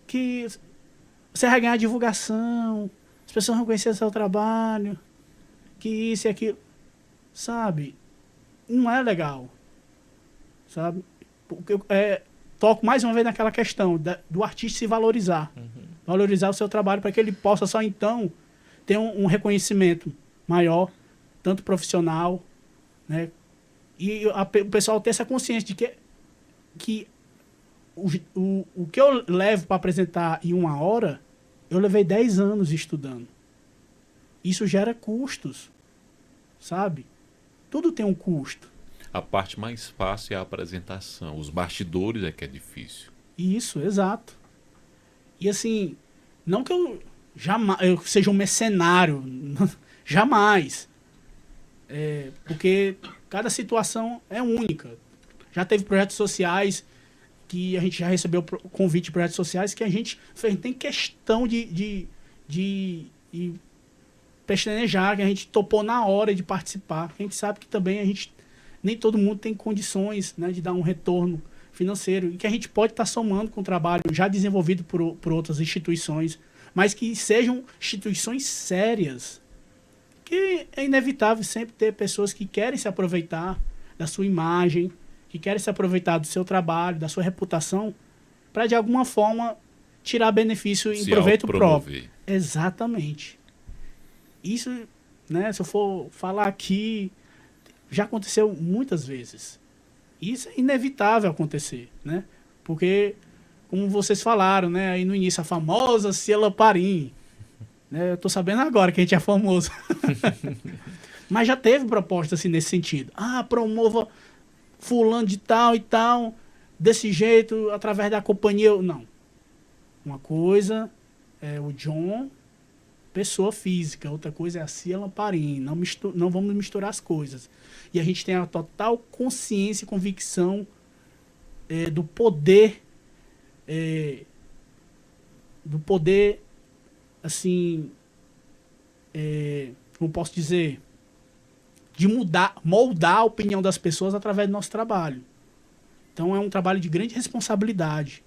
que você vai ganhar divulgação, as pessoas vão conhecer seu trabalho, que isso e aquilo, sabe? Não é legal, sabe? Porque toco mais uma vez naquela questão do artista se valorizar, valorizar o seu trabalho para que ele possa só então ter um reconhecimento maior, tanto profissional, né? E o pessoal ter essa consciência de que o que eu levo para apresentar em 1 hora, eu levei 10 anos estudando. Isso gera custos, sabe? Tudo tem um custo. A parte mais fácil é a apresentação. Os bastidores é que é difícil. Isso, exato. E assim, não que eu seja um mercenário, jamais. Porque cada situação é única. Já teve projetos sociais que a gente já recebeu convite de projetos sociais que a gente tem questão de pestanejar, que a gente topou na hora de participar. A gente sabe que também nem todo mundo tem condições, né, de dar um retorno financeiro e que a gente pode estar somando com o trabalho já desenvolvido por outras instituições, mas que sejam instituições sérias. Que é inevitável sempre ter pessoas que querem se aproveitar da sua imagem, que querem se aproveitar do seu trabalho, da sua reputação, para de alguma forma tirar benefício em proveito próprio. Exatamente. Isso, né, se eu for falar aqui, já aconteceu muitas vezes. Isso é inevitável acontecer, né? Porque, como vocês falaram, né, aí no início, a famosa Ciela Parim, né, eu tô sabendo agora que a gente é famoso. Mas já teve proposta assim nesse sentido. Ah, promova fulano de tal e tal, desse jeito, através da companhia. Não. Uma coisa é o John, pessoa física. Outra coisa é a Ciela Parim. Não vamos misturar as coisas. E a gente tem a total consciência e convicção do poder, assim, como posso dizer, de moldar a opinião das pessoas através do nosso trabalho. Então é um trabalho de grande responsabilidade.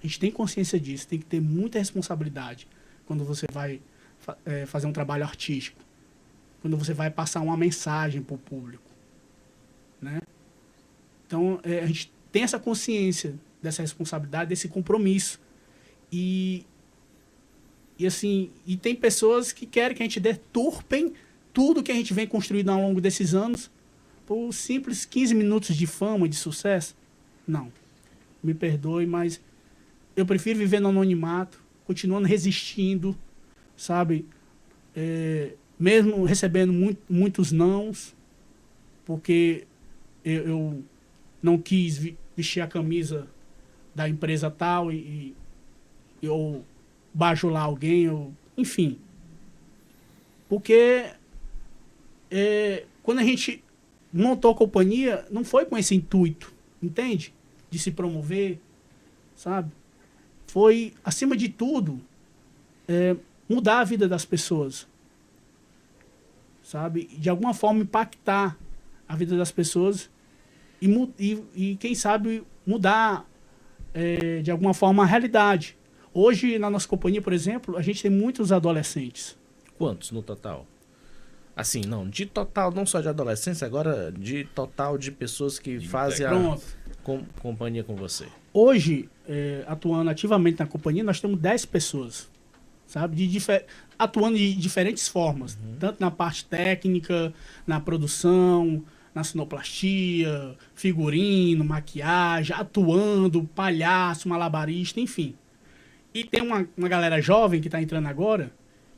A gente tem consciência disso, tem que ter muita responsabilidade quando você vai fazer um trabalho artístico, quando você vai passar uma mensagem para o público, né? Então a gente tem essa consciência dessa responsabilidade, desse compromisso. E assim, e tem pessoas que querem que a gente deturpem tudo que a gente vem construindo ao longo desses anos por simples 15 minutos de fama, de sucesso. Não. Me perdoe, mas eu prefiro viver no anonimato, continuando resistindo, sabe? Mesmo recebendo muitos nãos, porque eu não quis vestir a camisa da empresa tal e eu bajular alguém, enfim. Porque quando a gente montou a companhia, não foi com esse intuito, entende? De se promover, sabe? Foi, acima de tudo, mudar a vida das pessoas, sabe? De alguma forma impactar a vida das pessoas e quem sabe, mudar de alguma forma a realidade. Hoje, na nossa companhia, por exemplo, a gente tem muitos adolescentes. Quantos no total? Assim, não, de total, não só de adolescência, agora de total de pessoas que fazem a companhia com você. Hoje, atuando ativamente na companhia, nós temos 10 pessoas, sabe? Atuando de diferentes formas, tanto na parte técnica, na produção, na sonoplastia, figurino, maquiagem, atuando, palhaço, malabarista, enfim. E tem uma galera jovem que está entrando agora,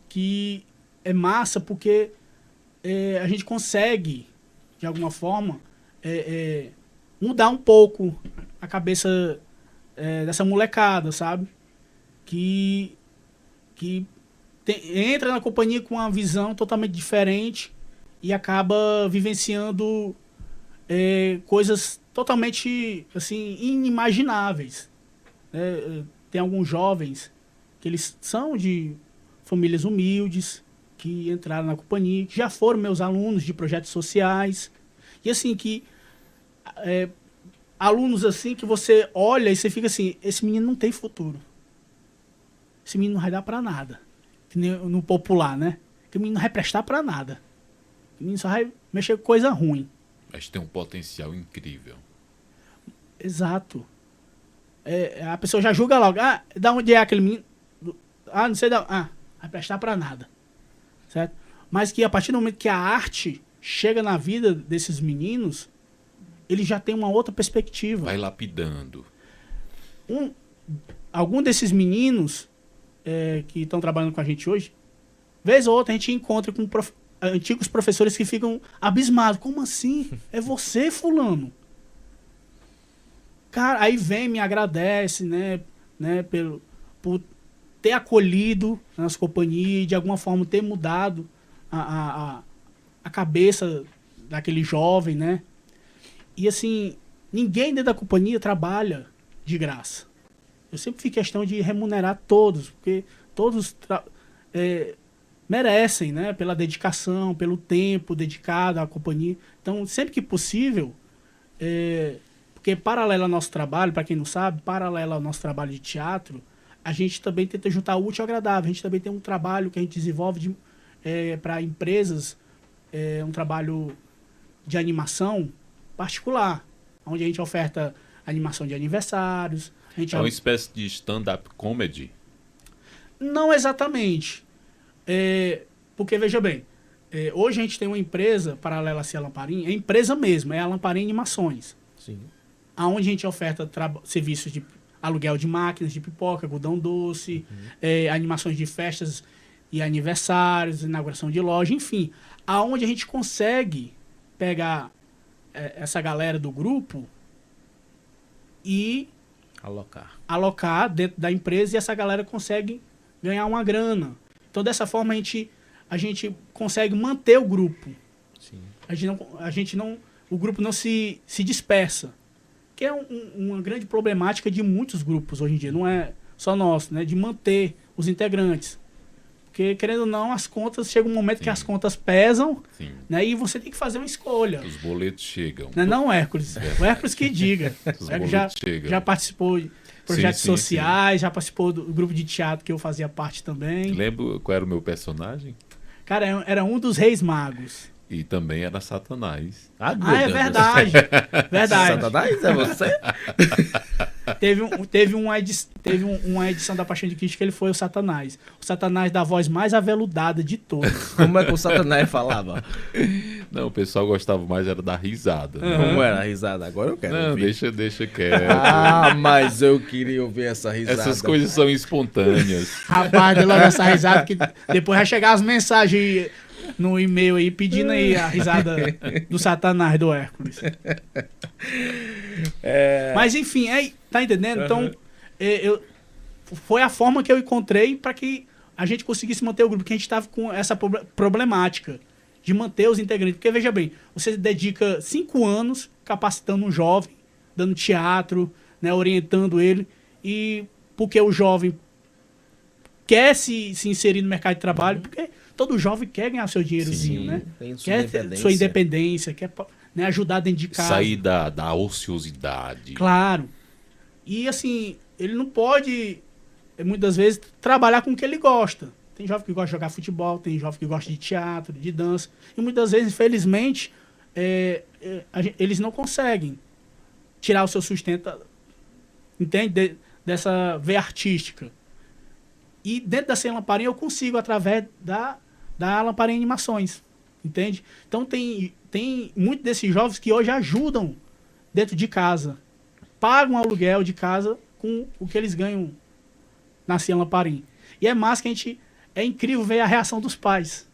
que é massa porque a gente consegue, de alguma forma, mudar um pouco a cabeça dessa molecada, sabe? Que entra na companhia com uma visão totalmente diferente e acaba vivenciando coisas totalmente assim, inimagináveis. Tem alguns jovens que eles são de famílias humildes, que entraram na companhia, que já foram meus alunos de projetos sociais. E assim, que alunos assim que você olha e você fica assim, esse menino não tem futuro. Esse menino não vai dar pra nada. Que nem no popular, né? Que o menino não vai prestar pra nada. O menino só vai mexer com coisa ruim. Mas tem um potencial incrível. Exato. A pessoa já julga logo. Ah, da onde é aquele menino? Não sei da... vai prestar pra nada. Certo? Mas que a partir do momento que a arte chega na vida desses meninos, ele já tem uma outra perspectiva. Vai lapidando. Algum desses meninos que estão trabalhando com a gente hoje, vez ou outra a gente encontra com antigos professores que ficam abismados. Como assim? É você, fulano? Cara, aí vem, me agradece, né, por ter acolhido a nossa companhia e de alguma forma ter mudado a cabeça daquele jovem, né? E assim, ninguém dentro da companhia trabalha de graça. Eu sempre fiz questão de remunerar todos, porque todos merecem, né? Pela dedicação, pelo tempo dedicado à companhia. Então, sempre que possível, porque paralelo ao nosso trabalho, para quem não sabe, paralelo ao nosso trabalho de teatro, a gente também tenta juntar o útil ao agradável. A gente também tem um trabalho que a gente desenvolve para empresas, um trabalho de animação particular, onde a gente oferta animação de aniversários. É uma espécie de stand-up comedy? Não exatamente. Porque, veja bem, hoje a gente tem uma empresa paralela a ser a Lamparim, é empresa mesmo, é a Lamparim Animações. Sim. Onde a gente oferta serviços de aluguel de máquinas de pipoca, algodão doce, animações de festas e aniversários, inauguração de loja, enfim. Aonde a gente consegue pegar essa galera do grupo e alocar dentro da empresa, e essa galera consegue ganhar uma grana. Então, dessa forma, a gente consegue manter o grupo. Sim. O grupo não se dispersa. Que é uma grande problemática de muitos grupos hoje em dia. Não é só nosso, né? De manter os integrantes. Porque, querendo ou não, as contas, chega um momento Sim. que as contas pesam, Sim. né? E você tem que fazer uma escolha. Os boletos chegam. Não é não, Hércules? O Hércules que diga. Os O Hércules já, boletos chegam. já participou de projetos Sim, sim, sociais, já participou do grupo de teatro que eu fazia parte também. Lembro qual era o meu personagem? Cara, era um dos reis magos. E também era Satanás. Ah, meu Ah, é Deus do verdade. Verdade. Satanás, é você? Teve uma edição da Paixão de Cristo que ele foi o Satanás. O Satanás da voz mais aveludada de todos. Como é que o Satanás falava? Não, o pessoal gostava mais era da risada. Como era a risada? Agora eu quero Não, ouvir. deixa quieto. Ah, mas eu queria ouvir essa risada. Essas coisas são espontâneas. Rapaz, deu logo essa risada que depois vai chegar as mensagens no e-mail aí pedindo aí a risada do Satanás do Hércules. Mas enfim, tá entendendo? Então, foi a forma que eu encontrei para que a gente conseguisse manter o grupo, que a gente estava com essa problemática de manter os integrantes. Porque, veja bem, você dedica 5 anos capacitando um jovem, dando teatro, né, orientando ele, e porque o jovem quer se inserir no mercado de trabalho, porque todo jovem quer ganhar seu dinheirozinho, Sim, né? tem sua Quer ter independência. sua independência, quer, né, ajudar dentro de casa. Sair da ociosidade. Claro. E assim, ele não pode, muitas vezes, trabalhar com o que ele gosta. Tem jovem que gosta de jogar futebol, tem jovem que gosta de teatro, de dança. E muitas vezes, infelizmente, eles não conseguem tirar o seu sustento, entende? Dessa veia artística. E dentro da Sem Lamparinha eu consigo, através da Lamparinha Animações. Entende? Então tem muitos desses jovens que hoje ajudam dentro de casa. Pagam aluguel de casa com o que eles ganham na Sem Lamparinha. E é massa que é incrível ver a reação dos pais.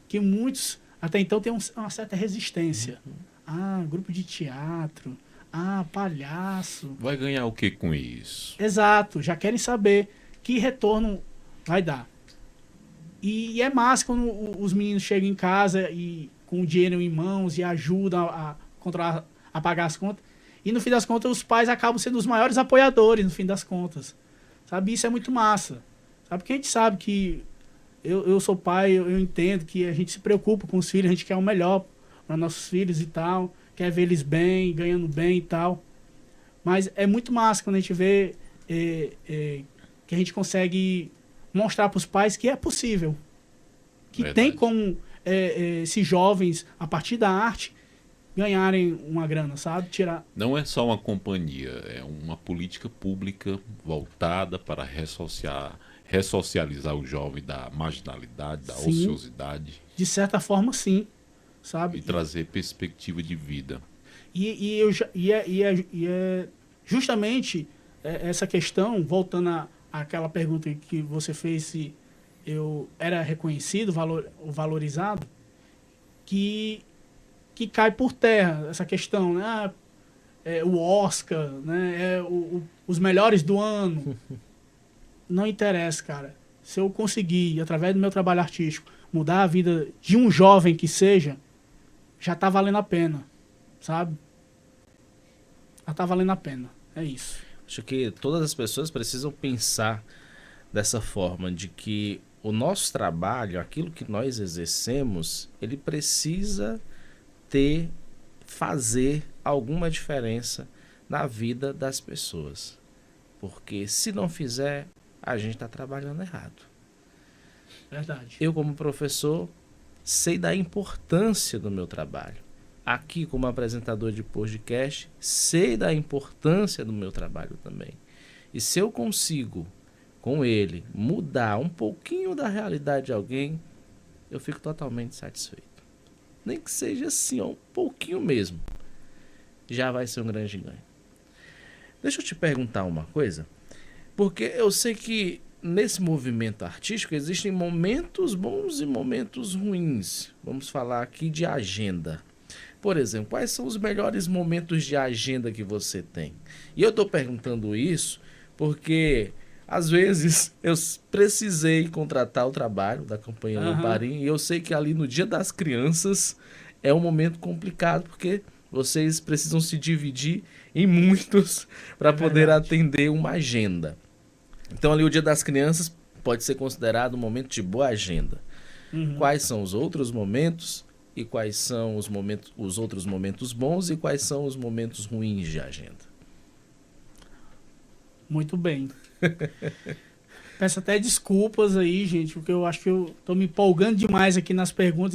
Que muitos, até então, têm uma certa resistência. Ah, grupo de teatro. Ah, palhaço. Vai ganhar o que com isso? Exato, já querem saber que retorno vai dar. E é massa quando os meninos chegam em casa e com o dinheiro em mãos e ajudam a pagar as contas. E no fim das contas os pais acabam sendo os maiores apoiadores no fim das contas. Sabe, isso é muito massa. Sabe, porque a gente sabe que eu sou pai, eu entendo que a gente se preocupa com os filhos, a gente quer o melhor para nossos filhos e tal, quer ver eles bem, ganhando bem e tal. Mas é muito massa quando a gente vê que a gente consegue mostrar para os pais que é possível. Que Verdade. tem como esses jovens, a partir da arte, ganharem uma grana, sabe? Tirar. Não é só uma companhia, é uma política pública voltada para ressocializar o jovem da marginalidade, da Sim. ociosidade De certa forma, sim. Sabe? e trazer perspectiva de vida. E é justamente essa questão, voltando àquela pergunta que você fez, se eu era reconhecido, valorizado, que cai por terra essa questão, né? O Oscar, né? Os melhores do ano. Não interessa, cara. Se eu conseguir, através do meu trabalho artístico, mudar a vida de um jovem que seja, já tá valendo a pena, sabe? Já tá valendo a pena. É isso. Acho que todas as pessoas precisam pensar dessa forma, de que o nosso trabalho, aquilo que nós exercemos, ele precisa fazer alguma diferença na vida das pessoas. Porque se não fizer, a gente está trabalhando errado. Verdade. Eu, como professor, sei da importância do meu trabalho. Aqui, como apresentador de podcast, sei da importância do meu trabalho também. E se eu consigo, com ele, mudar um pouquinho da realidade de alguém, eu fico totalmente satisfeito. Nem que seja assim, ó, um pouquinho mesmo. Já vai ser um grande ganho. Deixa eu te perguntar uma coisa. Porque eu sei que nesse movimento artístico existem momentos bons e momentos ruins. Vamos falar aqui de agenda. Por exemplo, quais são os melhores momentos de agenda que você tem? E eu estou perguntando isso porque, às vezes, eu precisei contratar o trabalho da Campanha Lamparim e eu sei que ali no Dia das Crianças é um momento complicado, porque vocês precisam se dividir em muitos para poder atender uma agenda. Então, ali o Dia das Crianças, pode ser considerado um momento de boa agenda. Quais são os outros momentos e quais são os outros momentos bons e quais são os momentos ruins de agenda? Muito bem. Peço até desculpas aí, gente, porque eu acho que eu tô me empolgando demais aqui nas perguntas.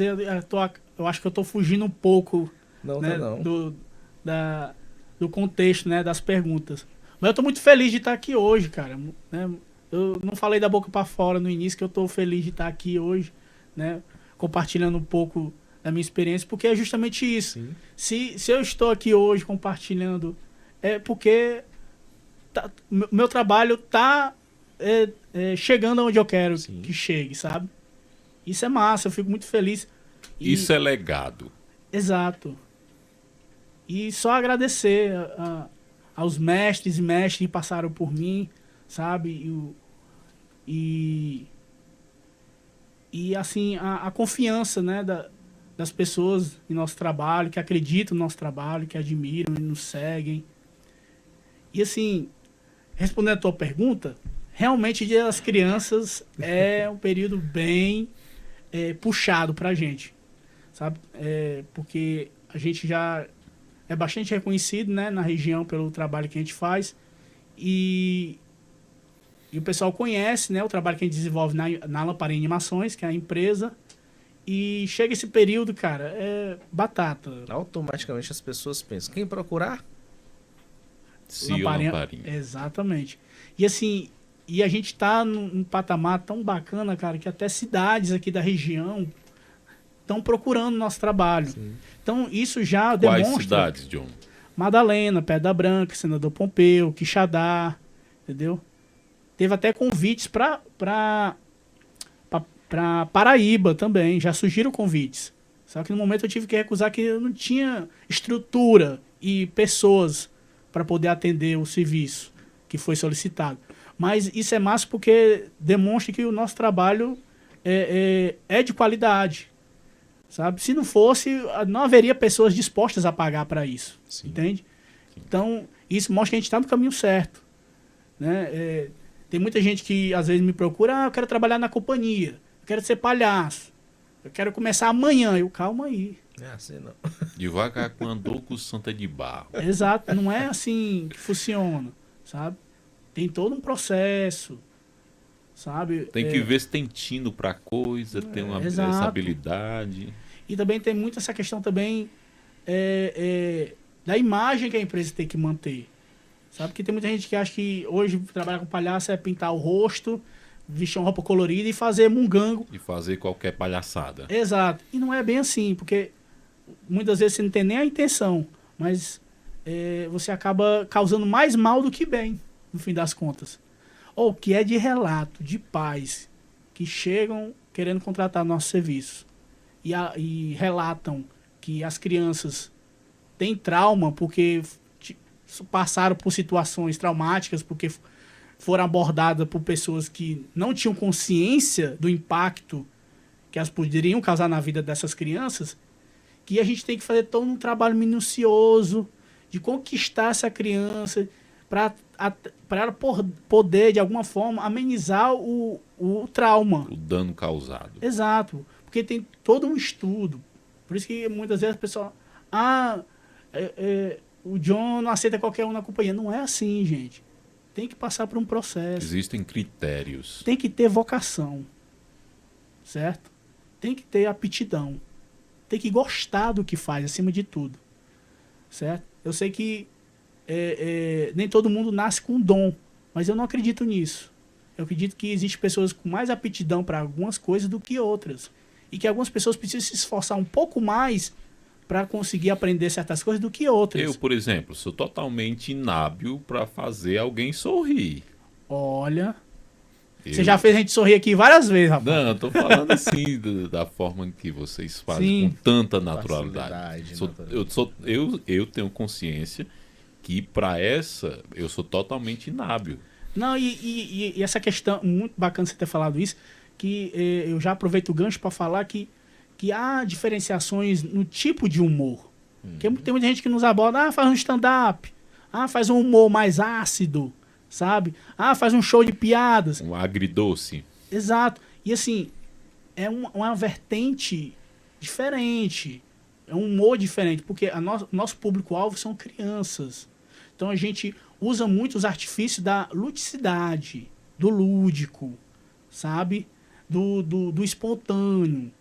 Eu acho que eu tô fugindo um pouco, Não, né, não. do contexto, né, das perguntas. Mas eu tô muito feliz de estar aqui hoje, cara. Né? Eu não falei da boca para fora no início que eu tô feliz de estar aqui hoje, né, compartilhando um pouco da minha experiência, porque é justamente isso. Se eu estou aqui hoje compartilhando, é porque meu trabalho tá chegando onde eu quero que chegue, sabe? Isso é massa, eu fico muito feliz. Isso é legado. Exato. E só agradecer aos mestres e mestres que passaram por mim, sabe? E assim, a confiança, né, das pessoas em nosso trabalho, que acreditam no nosso trabalho, que admiram e nos seguem. E assim, respondendo a tua pergunta, realmente o Dia das Crianças é um período bem puxado pra gente, sabe? Porque a gente já é bastante reconhecido, né, na região pelo trabalho que a gente faz e o pessoal conhece, né, o trabalho que a gente desenvolve na Lamparina Animações, que é a empresa, e chega esse período, cara, é batata. Automaticamente as pessoas pensam, quem procurar? Lamparina. Exatamente. E assim, e a gente tá num patamar tão bacana, cara, que até cidades aqui da região estão procurando nosso trabalho. Sim. Então, isso já demonstra... Quais cidades, John? Madalena, Pedra Branca, Senador Pompeu, Quixadá, entendeu? Teve até convites para Paraíba também, já surgiram convites. Só que no momento eu tive que recusar que eu não tinha estrutura e pessoas para poder atender o serviço que foi solicitado. Mas isso é massa porque demonstra que o nosso trabalho é de qualidade. Sabe? Se não fosse, não haveria pessoas dispostas a pagar para isso. Sim. Entende? Sim. Então, isso mostra que a gente está no caminho certo. Né? Tem muita gente que às vezes me procura, eu quero trabalhar na companhia, eu quero ser palhaço, eu quero começar amanhã. Calma aí. É assim não. Devagar com Andoco Santa de Barro. Exato, não é assim que funciona, sabe? Tem todo um processo, sabe? Tem que ver se tem tino para coisa, tem essa habilidade. E também tem muito essa questão também da imagem que a empresa tem que manter. Sabe? Porque tem muita gente que acha que hoje trabalhar com palhaço é pintar o rosto, vestir uma roupa colorida e fazer mungango. E fazer qualquer palhaçada. Exato. E não é bem assim, porque muitas vezes você não tem nem a intenção, mas você acaba causando mais mal do que bem, no fim das contas. Ou que é de relato de pais que chegam querendo contratar nosso serviço e relatam que as crianças têm trauma porque passaram por situações traumáticas, porque foram abordadas por pessoas que não tinham consciência do impacto que elas poderiam causar na vida dessas crianças, que a gente tem que fazer todo um trabalho minucioso de conquistar essa criança para ela poder, de alguma forma, amenizar o trauma. O dano causado. Exato. Porque tem todo um estudo. Por isso que muitas vezes a pessoa... o John não aceita qualquer um na companhia. Não é assim, gente. Tem que passar por um processo. Existem critérios. Tem que ter vocação. Certo? Tem que ter aptidão. Tem que gostar do que faz, acima de tudo. Certo? Eu sei que nem todo mundo nasce com dom, mas eu não acredito nisso. Eu acredito que existem pessoas com mais aptidão para algumas coisas do que outras. E que algumas pessoas precisam se esforçar um pouco mais para conseguir aprender certas coisas do que outras. Eu, por exemplo, sou totalmente inábil para fazer alguém sorrir. Olha... Você já fez a gente sorrir aqui várias vezes, rapaz. Não, eu tô falando assim, da forma que vocês fazem. Sim. Com tanta naturalidade. Eu tenho consciência que para essa eu sou totalmente inábil. Não, e essa questão, muito bacana você ter falado isso, que eu já aproveito o gancho para falar que há diferenciações no tipo de humor. Porque tem muita gente que nos aborda, faz um stand-up, faz um humor mais ácido, sabe? Faz um show de piadas. Um agridoce. Exato. E assim, é uma vertente diferente, é um humor diferente, porque nosso público-alvo são crianças. Então a gente usa muito os artifícios da ludicidade, do lúdico, sabe? Do espontâneo.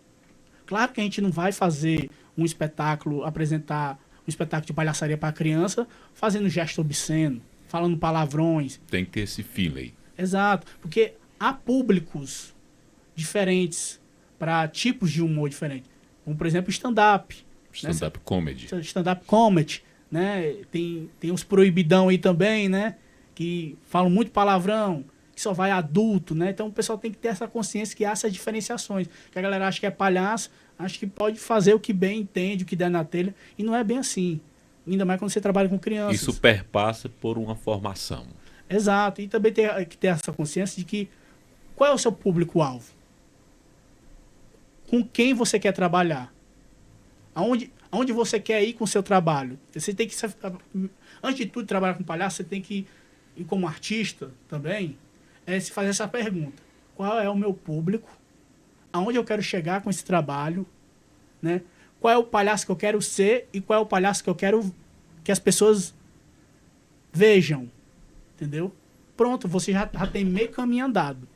Claro que a gente não vai fazer um espetáculo, apresentar um espetáculo de palhaçaria para criança, fazendo gesto obsceno, falando palavrões. Tem que ter esse feeling. Exato, porque há públicos diferentes para tipos de humor diferentes. Como, por exemplo, stand-up. Stand-up comedy. Stand-up comedy, né? Tem uns proibidão aí também, né? Que falam muito palavrão, que só vai adulto, né? Então o pessoal tem que ter essa consciência que há essas diferenciações. Que a galera acha que é palhaço, acha que pode fazer o que bem entende, o que der na telha, e não é bem assim. Ainda mais quando você trabalha com crianças. Isso perpassa por uma formação. Exato. E também tem que ter essa consciência de que qual é o seu público-alvo? Com quem você quer trabalhar? Aonde você quer ir com o seu trabalho? Você tem que, antes de tudo, trabalhar com palhaço, você tem que, e como artista também, se fazer essa pergunta. Qual é o meu público? Aonde eu quero chegar com esse trabalho? Né? Qual é o palhaço que eu quero ser e qual é o palhaço que eu quero que as pessoas vejam? Entendeu? Pronto, você já tem meio caminho andado.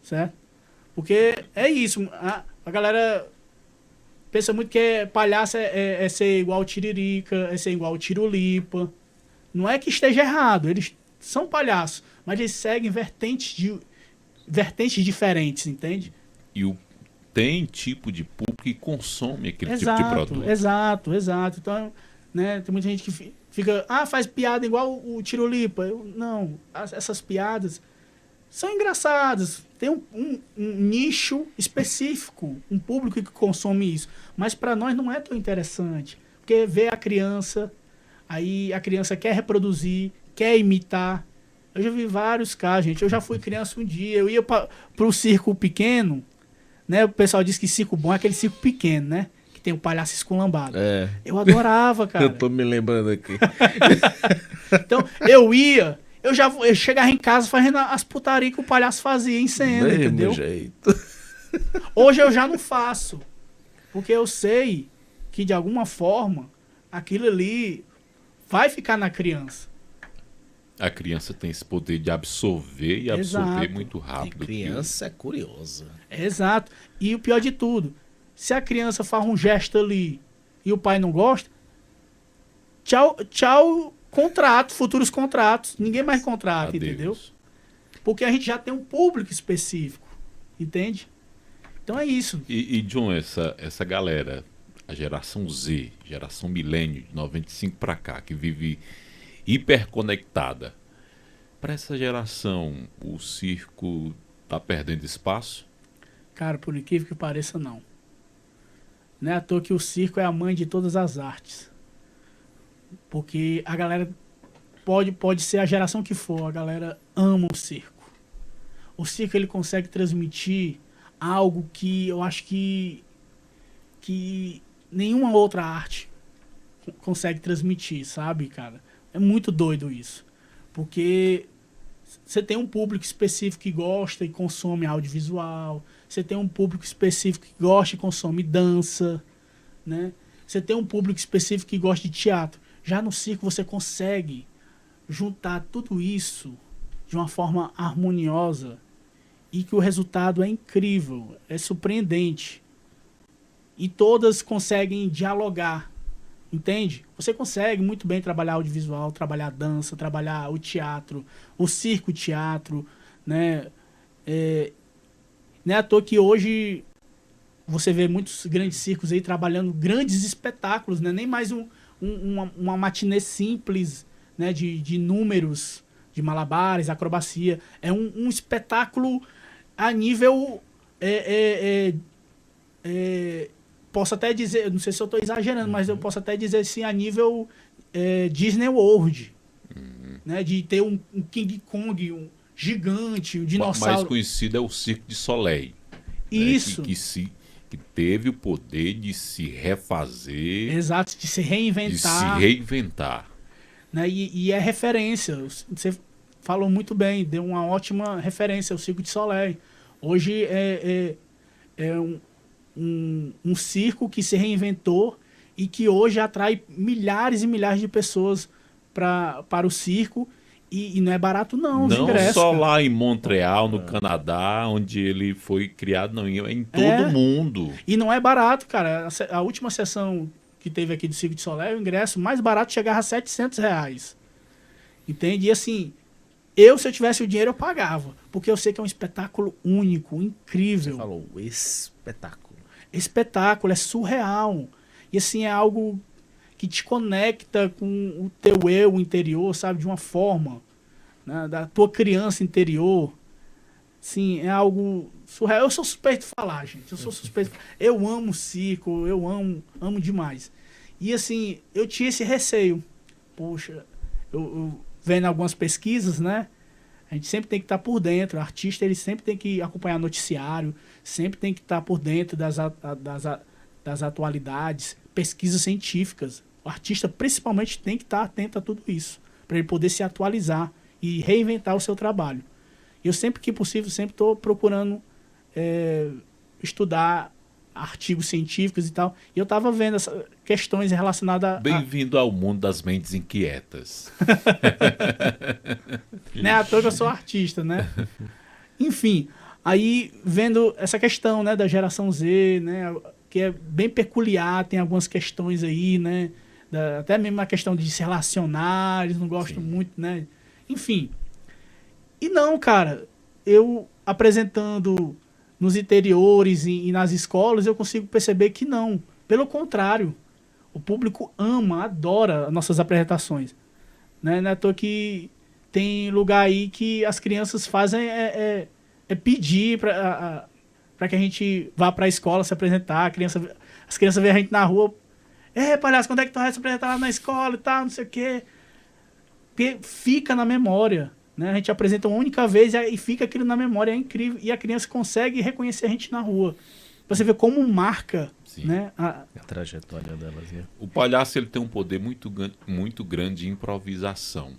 Certo? Porque é isso. A galera pensa muito que palhaço é ser igual Tiririca, é ser igual Tirulipa. Não é que esteja errado. Eles são palhaços, mas eles seguem vertentes diferentes, entende? E tem tipo de público que consome aquele tipo de produto. Exato. Então, né, tem muita gente que fica, faz piada igual o Tirulipa. Não, essas piadas são engraçadas. Tem um nicho específico, um público que consome isso. Mas para nós não é tão interessante. Porque vê a criança, aí a criança quer reproduzir, quer imitar. Eu já vi vários casos, gente. Eu já fui criança um dia, eu ia para o circo pequeno, né? O pessoal diz que circo bom é aquele circo pequeno, né? Que tem o palhaço esculambado. É. Eu adorava, cara. Eu tô me lembrando aqui. Então, eu chegava em casa fazendo as putarias que o palhaço fazia em cena, Mesmo entendeu? jeito. Hoje eu já não faço. Porque eu sei que, de alguma forma, aquilo ali vai ficar na criança. A criança tem esse poder de absorver e absorver Exato. muito E rápido. criança é curiosa. Exato. E o pior de tudo, se a criança faz um gesto ali e o pai não gosta, tchau, contrato, futuros contratos. Ninguém mais contrata, Adeus. entendeu? Porque a gente já tem um público específico, entende? Então é isso. E John, essa galera, a geração Z, geração milênio, de 95 para cá, que vive hiperconectada, para essa geração o circo tá perdendo espaço? Cara, por incrível que pareça, não. Não é à toa que o circo é a mãe de todas as artes. Porque a galera pode ser a geração que for, a galera ama o circo. O circo ele consegue transmitir algo que eu acho que nenhuma outra arte consegue transmitir, sabe, cara? É muito doido isso. Porque você tem um público específico que gosta e consome audiovisual. Você tem um público específico que gosta e consome dança, né? Você tem um público específico que gosta de teatro. Já no circo você consegue juntar tudo isso de uma forma harmoniosa e que o resultado é incrível, é surpreendente. E todas conseguem dialogar, entende? Você consegue muito bem trabalhar audiovisual, trabalhar dança, trabalhar o teatro, o circo-teatro, né? Não é à toa que hoje você vê muitos grandes circos aí trabalhando grandes espetáculos, né? Nem mais uma matinê simples, né? de números, de malabares, acrobacia. É um espetáculo a nível... posso até dizer, não sei se eu estou exagerando, mas eu posso até dizer assim, a nível Disney World. Né? De ter um King Kong, um gigante, um dinossauro. O mais conhecido é o Cirque du Soleil. Isso. Né? Que teve o poder de se refazer. Exato, de se reinventar. Né? E é referência. Você falou muito bem, deu uma ótima referência ao Cirque du Soleil. Hoje é um circo que se reinventou e que hoje atrai milhares e milhares de pessoas para o circo. E não é barato não, os Não ingressos, só cara. lá em Montreal, no Canadá, onde ele foi criado, não, em todo o mundo. E não é barato, cara. A última sessão que teve aqui do Circo de Soleil, o ingresso mais barato chegava a R$700. Entende? E assim, se eu tivesse o dinheiro, eu pagava. Porque eu sei que é um espetáculo único, incrível. Você falou espetáculo. Espetáculo, é surreal. E assim, é algo que te conecta com o teu eu interior, sabe? De uma forma, né? Da tua criança interior. Sim, é algo surreal. Eu sou suspeito de falar, gente. Eu sou suspeito. Eu amo circo, eu amo demais. E assim, eu tinha esse receio. Poxa, eu vendo algumas pesquisas, né? A gente sempre tem que estar por dentro. O artista, ele sempre tem que acompanhar noticiário, sempre tem que estar por dentro das atualidades, pesquisas científicas. O artista, principalmente, tem que estar atento a tudo isso, para ele poder se atualizar e reinventar o seu trabalho. Eu sempre que possível, sempre estou procurando estudar artigos científicos e tal. E eu estava vendo essas questões relacionadas a... Bem-vindo ao mundo das mentes inquietas. Né, à toa que eu sou artista, né? Enfim, aí vendo essa questão, né, da geração Z, né, que é bem peculiar, tem algumas questões aí, né, até mesmo a questão de se relacionar, eles não gostam muito, né? Enfim. E não, cara, eu apresentando nos interiores e nas escolas, eu consigo perceber que não. Pelo contrário, o público ama, adora as nossas apresentações. Né? Não é à toa que tem lugar aí que as crianças fazem pedir para que a gente vá para a escola se apresentar. As crianças veem a gente na rua. Palhaço, quando é que tu vai se apresentar lá na escola e tal, não sei o quê. Porque fica na memória. Né? A gente apresenta uma única vez e fica aquilo na memória, é incrível. E a criança consegue reconhecer a gente na rua. Pra você ver como marca, né, a trajetória delas. Né? O palhaço, ele tem um poder muito grande de improvisação.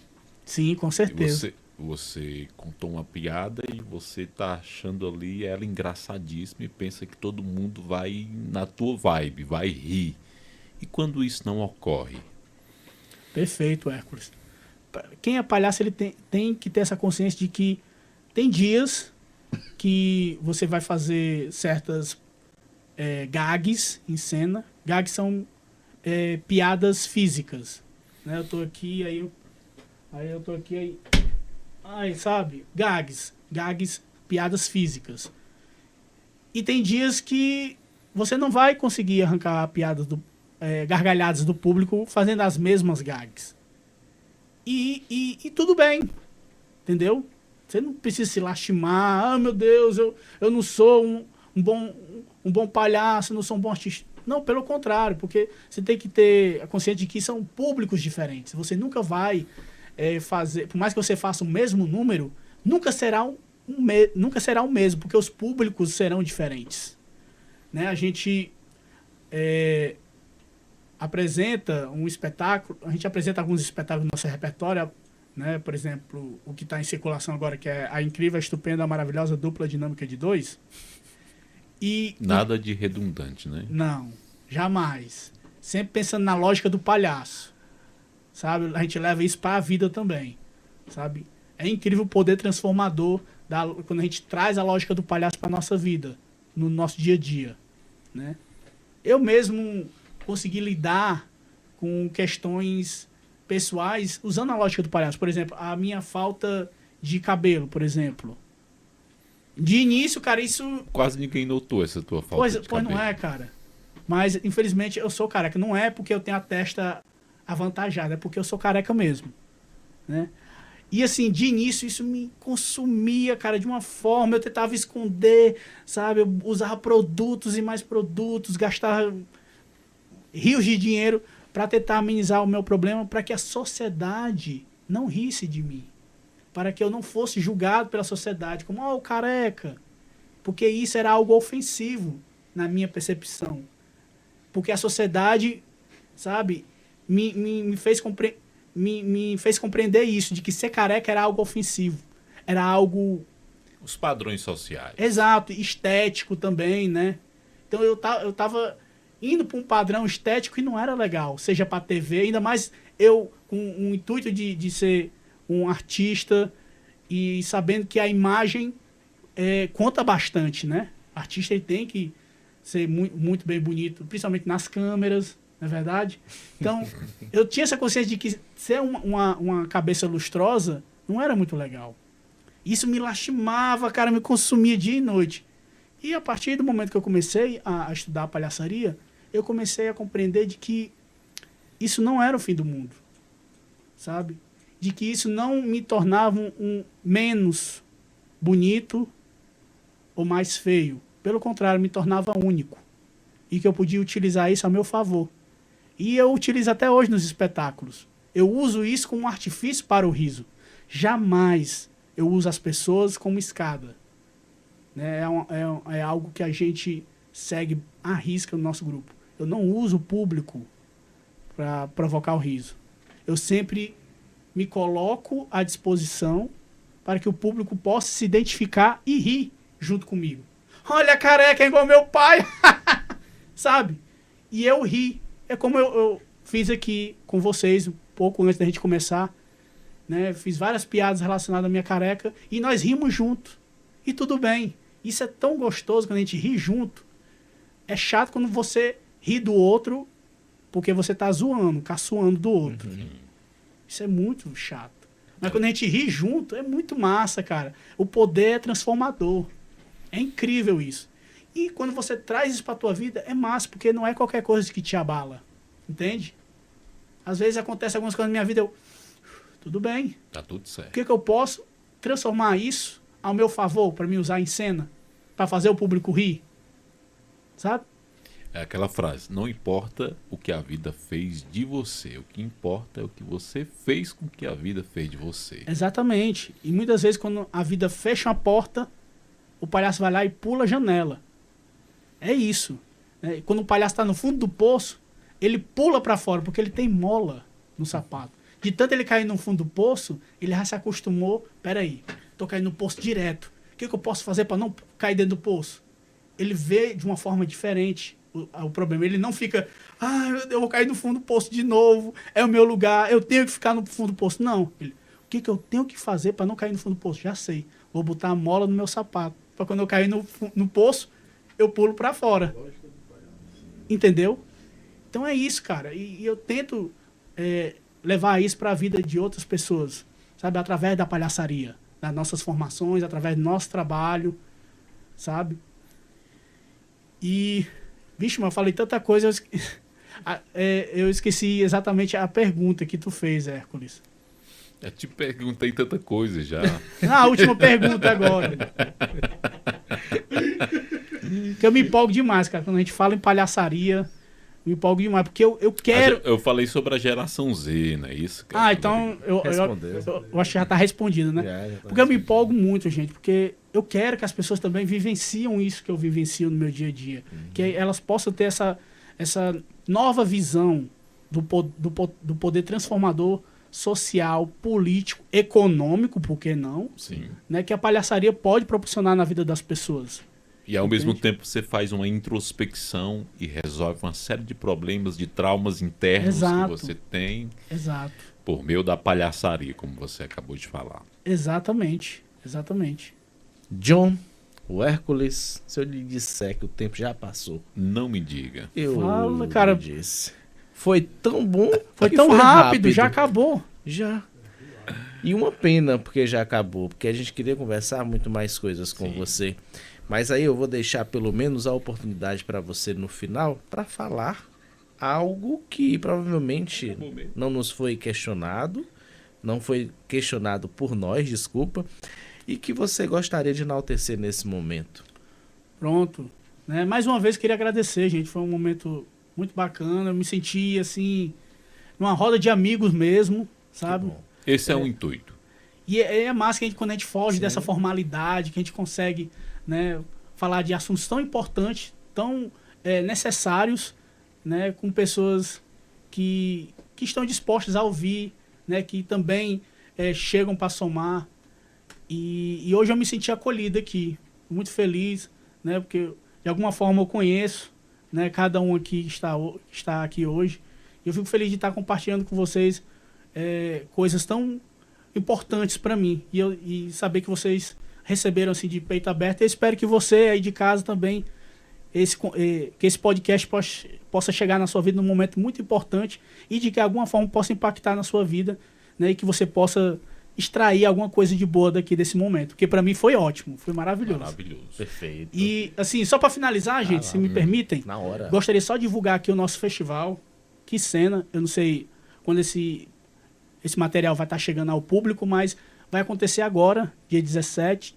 Sim, com certeza. Você contou uma piada e você tá achando ali ela engraçadíssima e pensa que todo mundo vai na tua vibe, vai rir. E quando isso não ocorre? Perfeito, Hércules. Quem é palhaço, ele tem que ter essa consciência de que tem dias que você vai fazer certas gags em cena. Gags são piadas físicas. Né? Eu tô aqui, aí eu tô aqui, aí sabe? Gags, piadas físicas. E tem dias que você não vai conseguir arrancar piadas gargalhadas do público fazendo as mesmas gags. E tudo bem, entendeu? Você não precisa se lastimar. Ah, meu Deus, eu não sou um bom palhaço, não sou um bom artista. Não, pelo contrário, porque você tem que ter a consciência de que são públicos diferentes. Você nunca vai fazer, por mais que você faça o mesmo número, nunca será o mesmo, porque os públicos serão diferentes. Né? A gente apresenta um espetáculo, a gente apresenta alguns espetáculos no nosso repertório, né? Por exemplo, o que está em circulação agora, que é a incrível, a estupenda, a maravilhosa dupla dinâmica de 2. Nada de redundante, né? Não, jamais. Sempre pensando na lógica do palhaço, sabe? A gente leva isso para a vida também, sabe? É incrível o poder transformador quando a gente traz a lógica do palhaço para nossa vida, no nosso dia a dia, né? Eu mesmo consegui lidar com questões pessoais usando a lógica do palhaço. Por exemplo, a minha falta de cabelo, por exemplo. De início, cara, isso... Quase ninguém notou essa tua falta de cabelo. Pois não é, cara. Mas, infelizmente, eu sou careca. Não é porque eu tenho a testa avantajada, é porque eu sou careca mesmo. Né? E, assim, de início, isso me consumia, cara, de uma forma. Eu tentava esconder, sabe? Eu usava produtos e mais produtos, gastava rios de dinheiro para tentar amenizar o meu problema, para que a sociedade não risse de mim. Para que eu não fosse julgado pela sociedade como, o careca. Porque isso era algo ofensivo na minha percepção. Porque a sociedade, sabe, me fez compreender isso, de que ser careca era algo ofensivo. Era algo Os padrões sociais. Exato, estético também, né? Então eu tava indo para um padrão estético e não era legal, seja para TV, ainda mais eu com o intuito de ser um artista e sabendo que a imagem conta bastante, né? O artista ele tem que ser muito bem bonito, principalmente nas câmeras, não é verdade? Então, eu tinha essa consciência de que ser uma cabeça lustrosa não era muito legal. Isso me lastimava, cara, me consumia dia e noite. E a partir do momento que eu comecei a estudar palhaçaria, eu comecei a compreender de que isso não era o fim do mundo, sabe? De que isso não me tornava um menos bonito ou mais feio. Pelo contrário, me tornava único. E que eu podia utilizar isso a meu favor. E eu utilizo até hoje nos espetáculos. Eu uso isso como um artifício para o riso. Jamais eu uso as pessoas como escada. Né? É algo que a gente segue à risca no nosso grupo. Eu não uso o público para provocar o riso. Eu sempre me coloco à disposição para que o público possa se identificar e rir junto comigo. Olha, careca, é igual meu pai! Sabe? E eu ri. É como eu fiz aqui com vocês, um pouco antes da gente começar. Né? Fiz várias piadas relacionadas à minha careca e nós rimos junto. E tudo bem. Isso é tão gostoso quando a gente ri junto. É chato quando você ri do outro porque você tá zoando, caçoando do outro. Uhum. Isso é muito chato. Mas quando a gente ri junto, é muito massa, cara. O poder é transformador. É incrível isso. E quando você traz isso pra tua vida, é massa, porque não é qualquer coisa que te abala. Entende? Às vezes acontece algumas coisas na minha vida, tudo bem. Tá tudo certo. O que eu posso transformar isso ao meu favor, para me usar em cena? Para fazer o público rir? Sabe? É aquela frase, não importa o que a vida fez de você, o que importa é o que você fez com que a vida fez de você. Exatamente. E muitas vezes quando a vida fecha uma porta, o palhaço vai lá e pula a janela. É isso. Né? Quando o palhaço está no fundo do poço, ele pula para fora, porque ele tem mola no sapato. De tanto ele cair no fundo do poço, ele já se acostumou. Peraí, tô caindo no poço direto. O que eu posso fazer para não cair dentro do poço? Ele vê de uma forma diferente o problema. Ele não fica, eu vou cair no fundo do poço de novo, é o meu lugar, eu tenho que ficar no fundo do poço. Não. O que eu tenho que fazer para não cair no fundo do poço? Já sei. Vou botar a mola no meu sapato. Para quando eu cair no poço, eu pulo para fora. Entendeu? Então é isso, cara. E eu tento levar isso para a vida de outras pessoas, sabe? Através da palhaçaria, das nossas formações, através do nosso trabalho, sabe? E, vixe, mas eu falei tanta coisa, eu esqueci exatamente a pergunta que tu fez, Hércules. Eu te perguntei tanta coisa já. A última pergunta agora. Que eu me empolgo demais, cara. Quando a gente fala em palhaçaria, me empolgo demais. Porque eu quero... Eu falei sobre a geração Z, não é isso? Cara? Então eu acho que já tá respondido, né? Porque eu me empolgo muito, gente. Porque eu quero que as pessoas também vivenciam isso que eu vivencio no meu dia a dia. Que elas possam ter essa nova visão do poder transformador social, político, econômico, por que não? Sim. Né, que a palhaçaria pode proporcionar na vida das pessoas. E ao mesmo tempo você faz uma introspecção e resolve uma série de problemas, de traumas internos que você tem. Exato. Por meio da palhaçaria, como você acabou de falar. Exatamente. John, o Hércules, se eu lhe disser que o tempo já passou. Não me diga. Fala, cara. Disse. Foi tão bom. Foi tão rápido, já acabou. Já. E uma pena, porque já acabou. Porque a gente queria conversar muito mais coisas com você. Mas aí eu vou deixar pelo menos a oportunidade para você no final para falar algo que provavelmente não nos foi questionado. Não foi questionado por nós, desculpa. E que você gostaria de enaltecer nesse momento. Pronto. Né? Mais uma vez queria agradecer, gente. Foi um momento muito bacana. Eu me senti assim, numa roda de amigos mesmo, sabe? Esse é o intuito. E é massa que quando a gente foge dessa formalidade, que a gente consegue, né, falar de assuntos tão importantes, tão necessários, né, com pessoas que estão dispostas a ouvir, né, que também chegam para somar. E hoje eu me senti acolhido aqui, muito feliz, né? Porque de alguma forma eu conheço, né, cada um aqui que está aqui hoje. E eu fico feliz de estar compartilhando com vocês coisas tão importantes para mim. E saber que vocês receberam assim de peito aberto. Eu espero que você aí de casa também, que esse podcast possa chegar na sua vida num momento muito importante e de que de alguma forma possa impactar na sua vida, né? E que você possa extrair alguma coisa de boa daqui desse momento. Porque para mim foi ótimo, foi maravilhoso. Maravilhoso. Perfeito. E assim, só para finalizar, gente, se me permitem, Na hora. gostaria só de divulgar aqui o nosso festival. Que cena, eu não sei quando esse material vai estar chegando ao público, mas vai acontecer agora, dia 16,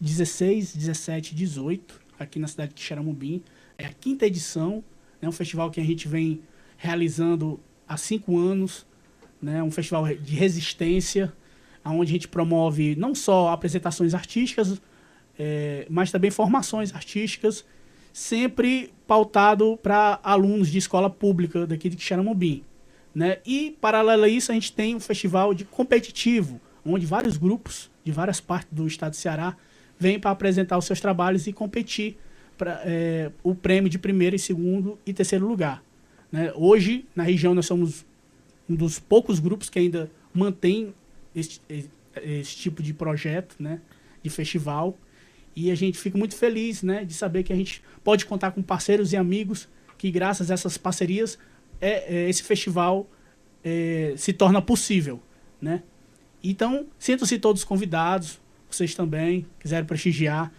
17 e 18, aqui na cidade de Xeramobim. É a 5ª edição, né, um festival que a gente vem realizando há 5 anos, né, um festival de resistência, onde a gente promove não só apresentações artísticas, mas também formações artísticas, sempre pautado para alunos de escola pública daqui de Xeramobim, né? E, paralelo a isso, a gente tem um festival competitivo, onde vários grupos de várias partes do estado do Ceará vêm para apresentar os seus trabalhos e competir para o prêmio de 1º, 2º e 3º lugar, né? Hoje, na região, nós somos um dos poucos grupos que ainda mantém esse tipo de projeto, né, de festival. E a gente fica muito feliz, né, de saber que a gente pode contar com parceiros e amigos que, graças a essas parcerias, esse festival se torna possível, né? Então, sintam-se todos convidados, vocês também, quiserem prestigiar,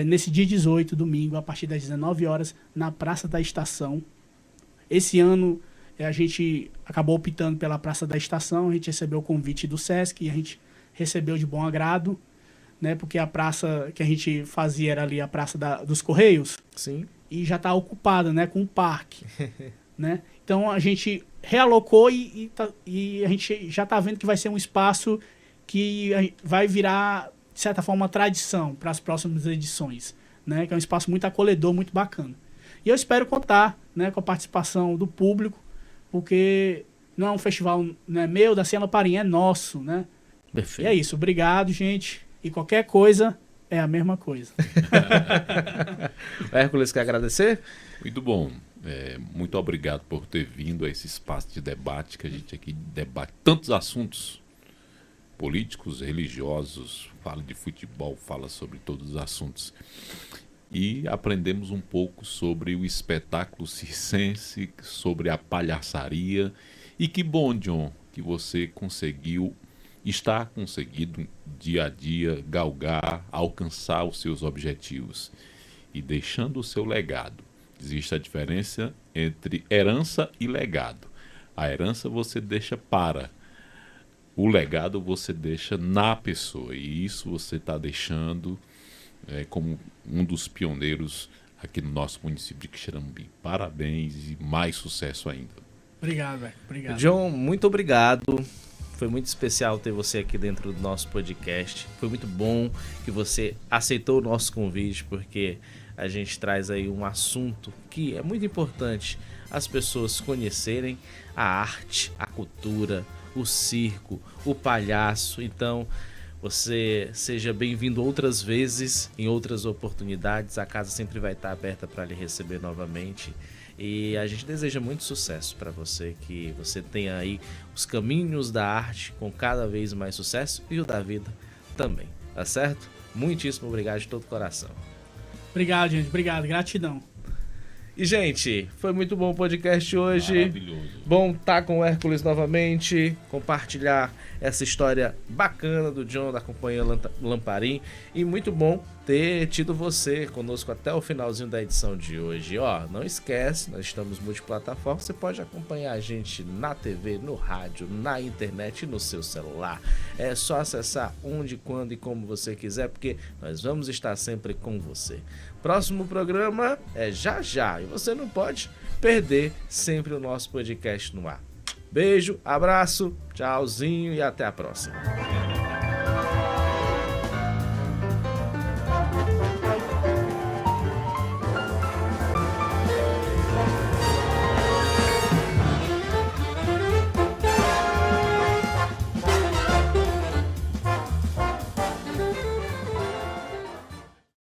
nesse dia 18, domingo, a partir das 19 horas, na Praça da Estação. Esse ano, a gente acabou optando pela Praça da Estação, a gente recebeu o convite do Sesc e a gente recebeu de bom agrado, né? Porque a praça que a gente fazia era ali a Praça dos Correios. Sim. E já está ocupada, né, com um parque, né? Então a gente realocou e a gente já está vendo que vai ser um espaço que vai virar, de certa forma, uma tradição para as próximas edições, né? Que é um espaço muito acolhedor, muito bacana. E eu espero contar, né, com a participação do público, porque não é um festival, não é meu, da Cielo Parim, é nosso, né? Perfeito. E é isso, obrigado, gente. E qualquer coisa é a mesma coisa. Hércules, quer agradecer? Muito bom. Muito obrigado por ter vindo a esse espaço de debate, que a gente aqui debate tantos assuntos políticos, religiosos, fala de futebol, fala sobre todos os assuntos. E aprendemos um pouco sobre o espetáculo circense, sobre a palhaçaria. E que bom, John, que você está conseguindo dia a dia galgar, alcançar os seus objetivos e deixando o seu legado. Existe a diferença entre herança e legado. A herança você deixa o legado você deixa na pessoa, e isso você está deixando como um dos pioneiros aqui no nosso município de Quixeramobim. Parabéns e mais sucesso ainda. Obrigado, velho. Obrigado. John, muito obrigado. Foi muito especial ter você aqui dentro do nosso podcast. Foi muito bom que você aceitou o nosso convite, porque a gente traz aí um assunto que é muito importante as pessoas conhecerem: a arte, a cultura, o circo, o palhaço. Então, você seja bem-vindo outras vezes, em outras oportunidades. A casa sempre vai estar aberta para lhe receber novamente. E a gente deseja muito sucesso para você, que você tenha aí os caminhos da arte com cada vez mais sucesso, e o da vida também, tá certo? Muitíssimo obrigado de todo o coração. Obrigado, gente. Obrigado. Gratidão. E, gente, foi muito bom o podcast hoje. Maravilhoso. Bom estar com o Hércules novamente, compartilhar essa história bacana do John, da Companhia Lamparim. E muito bom ter tido você conosco até o finalzinho da edição de hoje. Ó, não esquece, nós estamos multiplataforma. Você pode acompanhar a gente na TV, no rádio, na internet e no seu celular. É só acessar onde, quando e como você quiser, porque nós vamos estar sempre com você. Próximo programa é já, e você não pode perder sempre o nosso podcast no ar. Beijo, abraço, tchauzinho e até a próxima.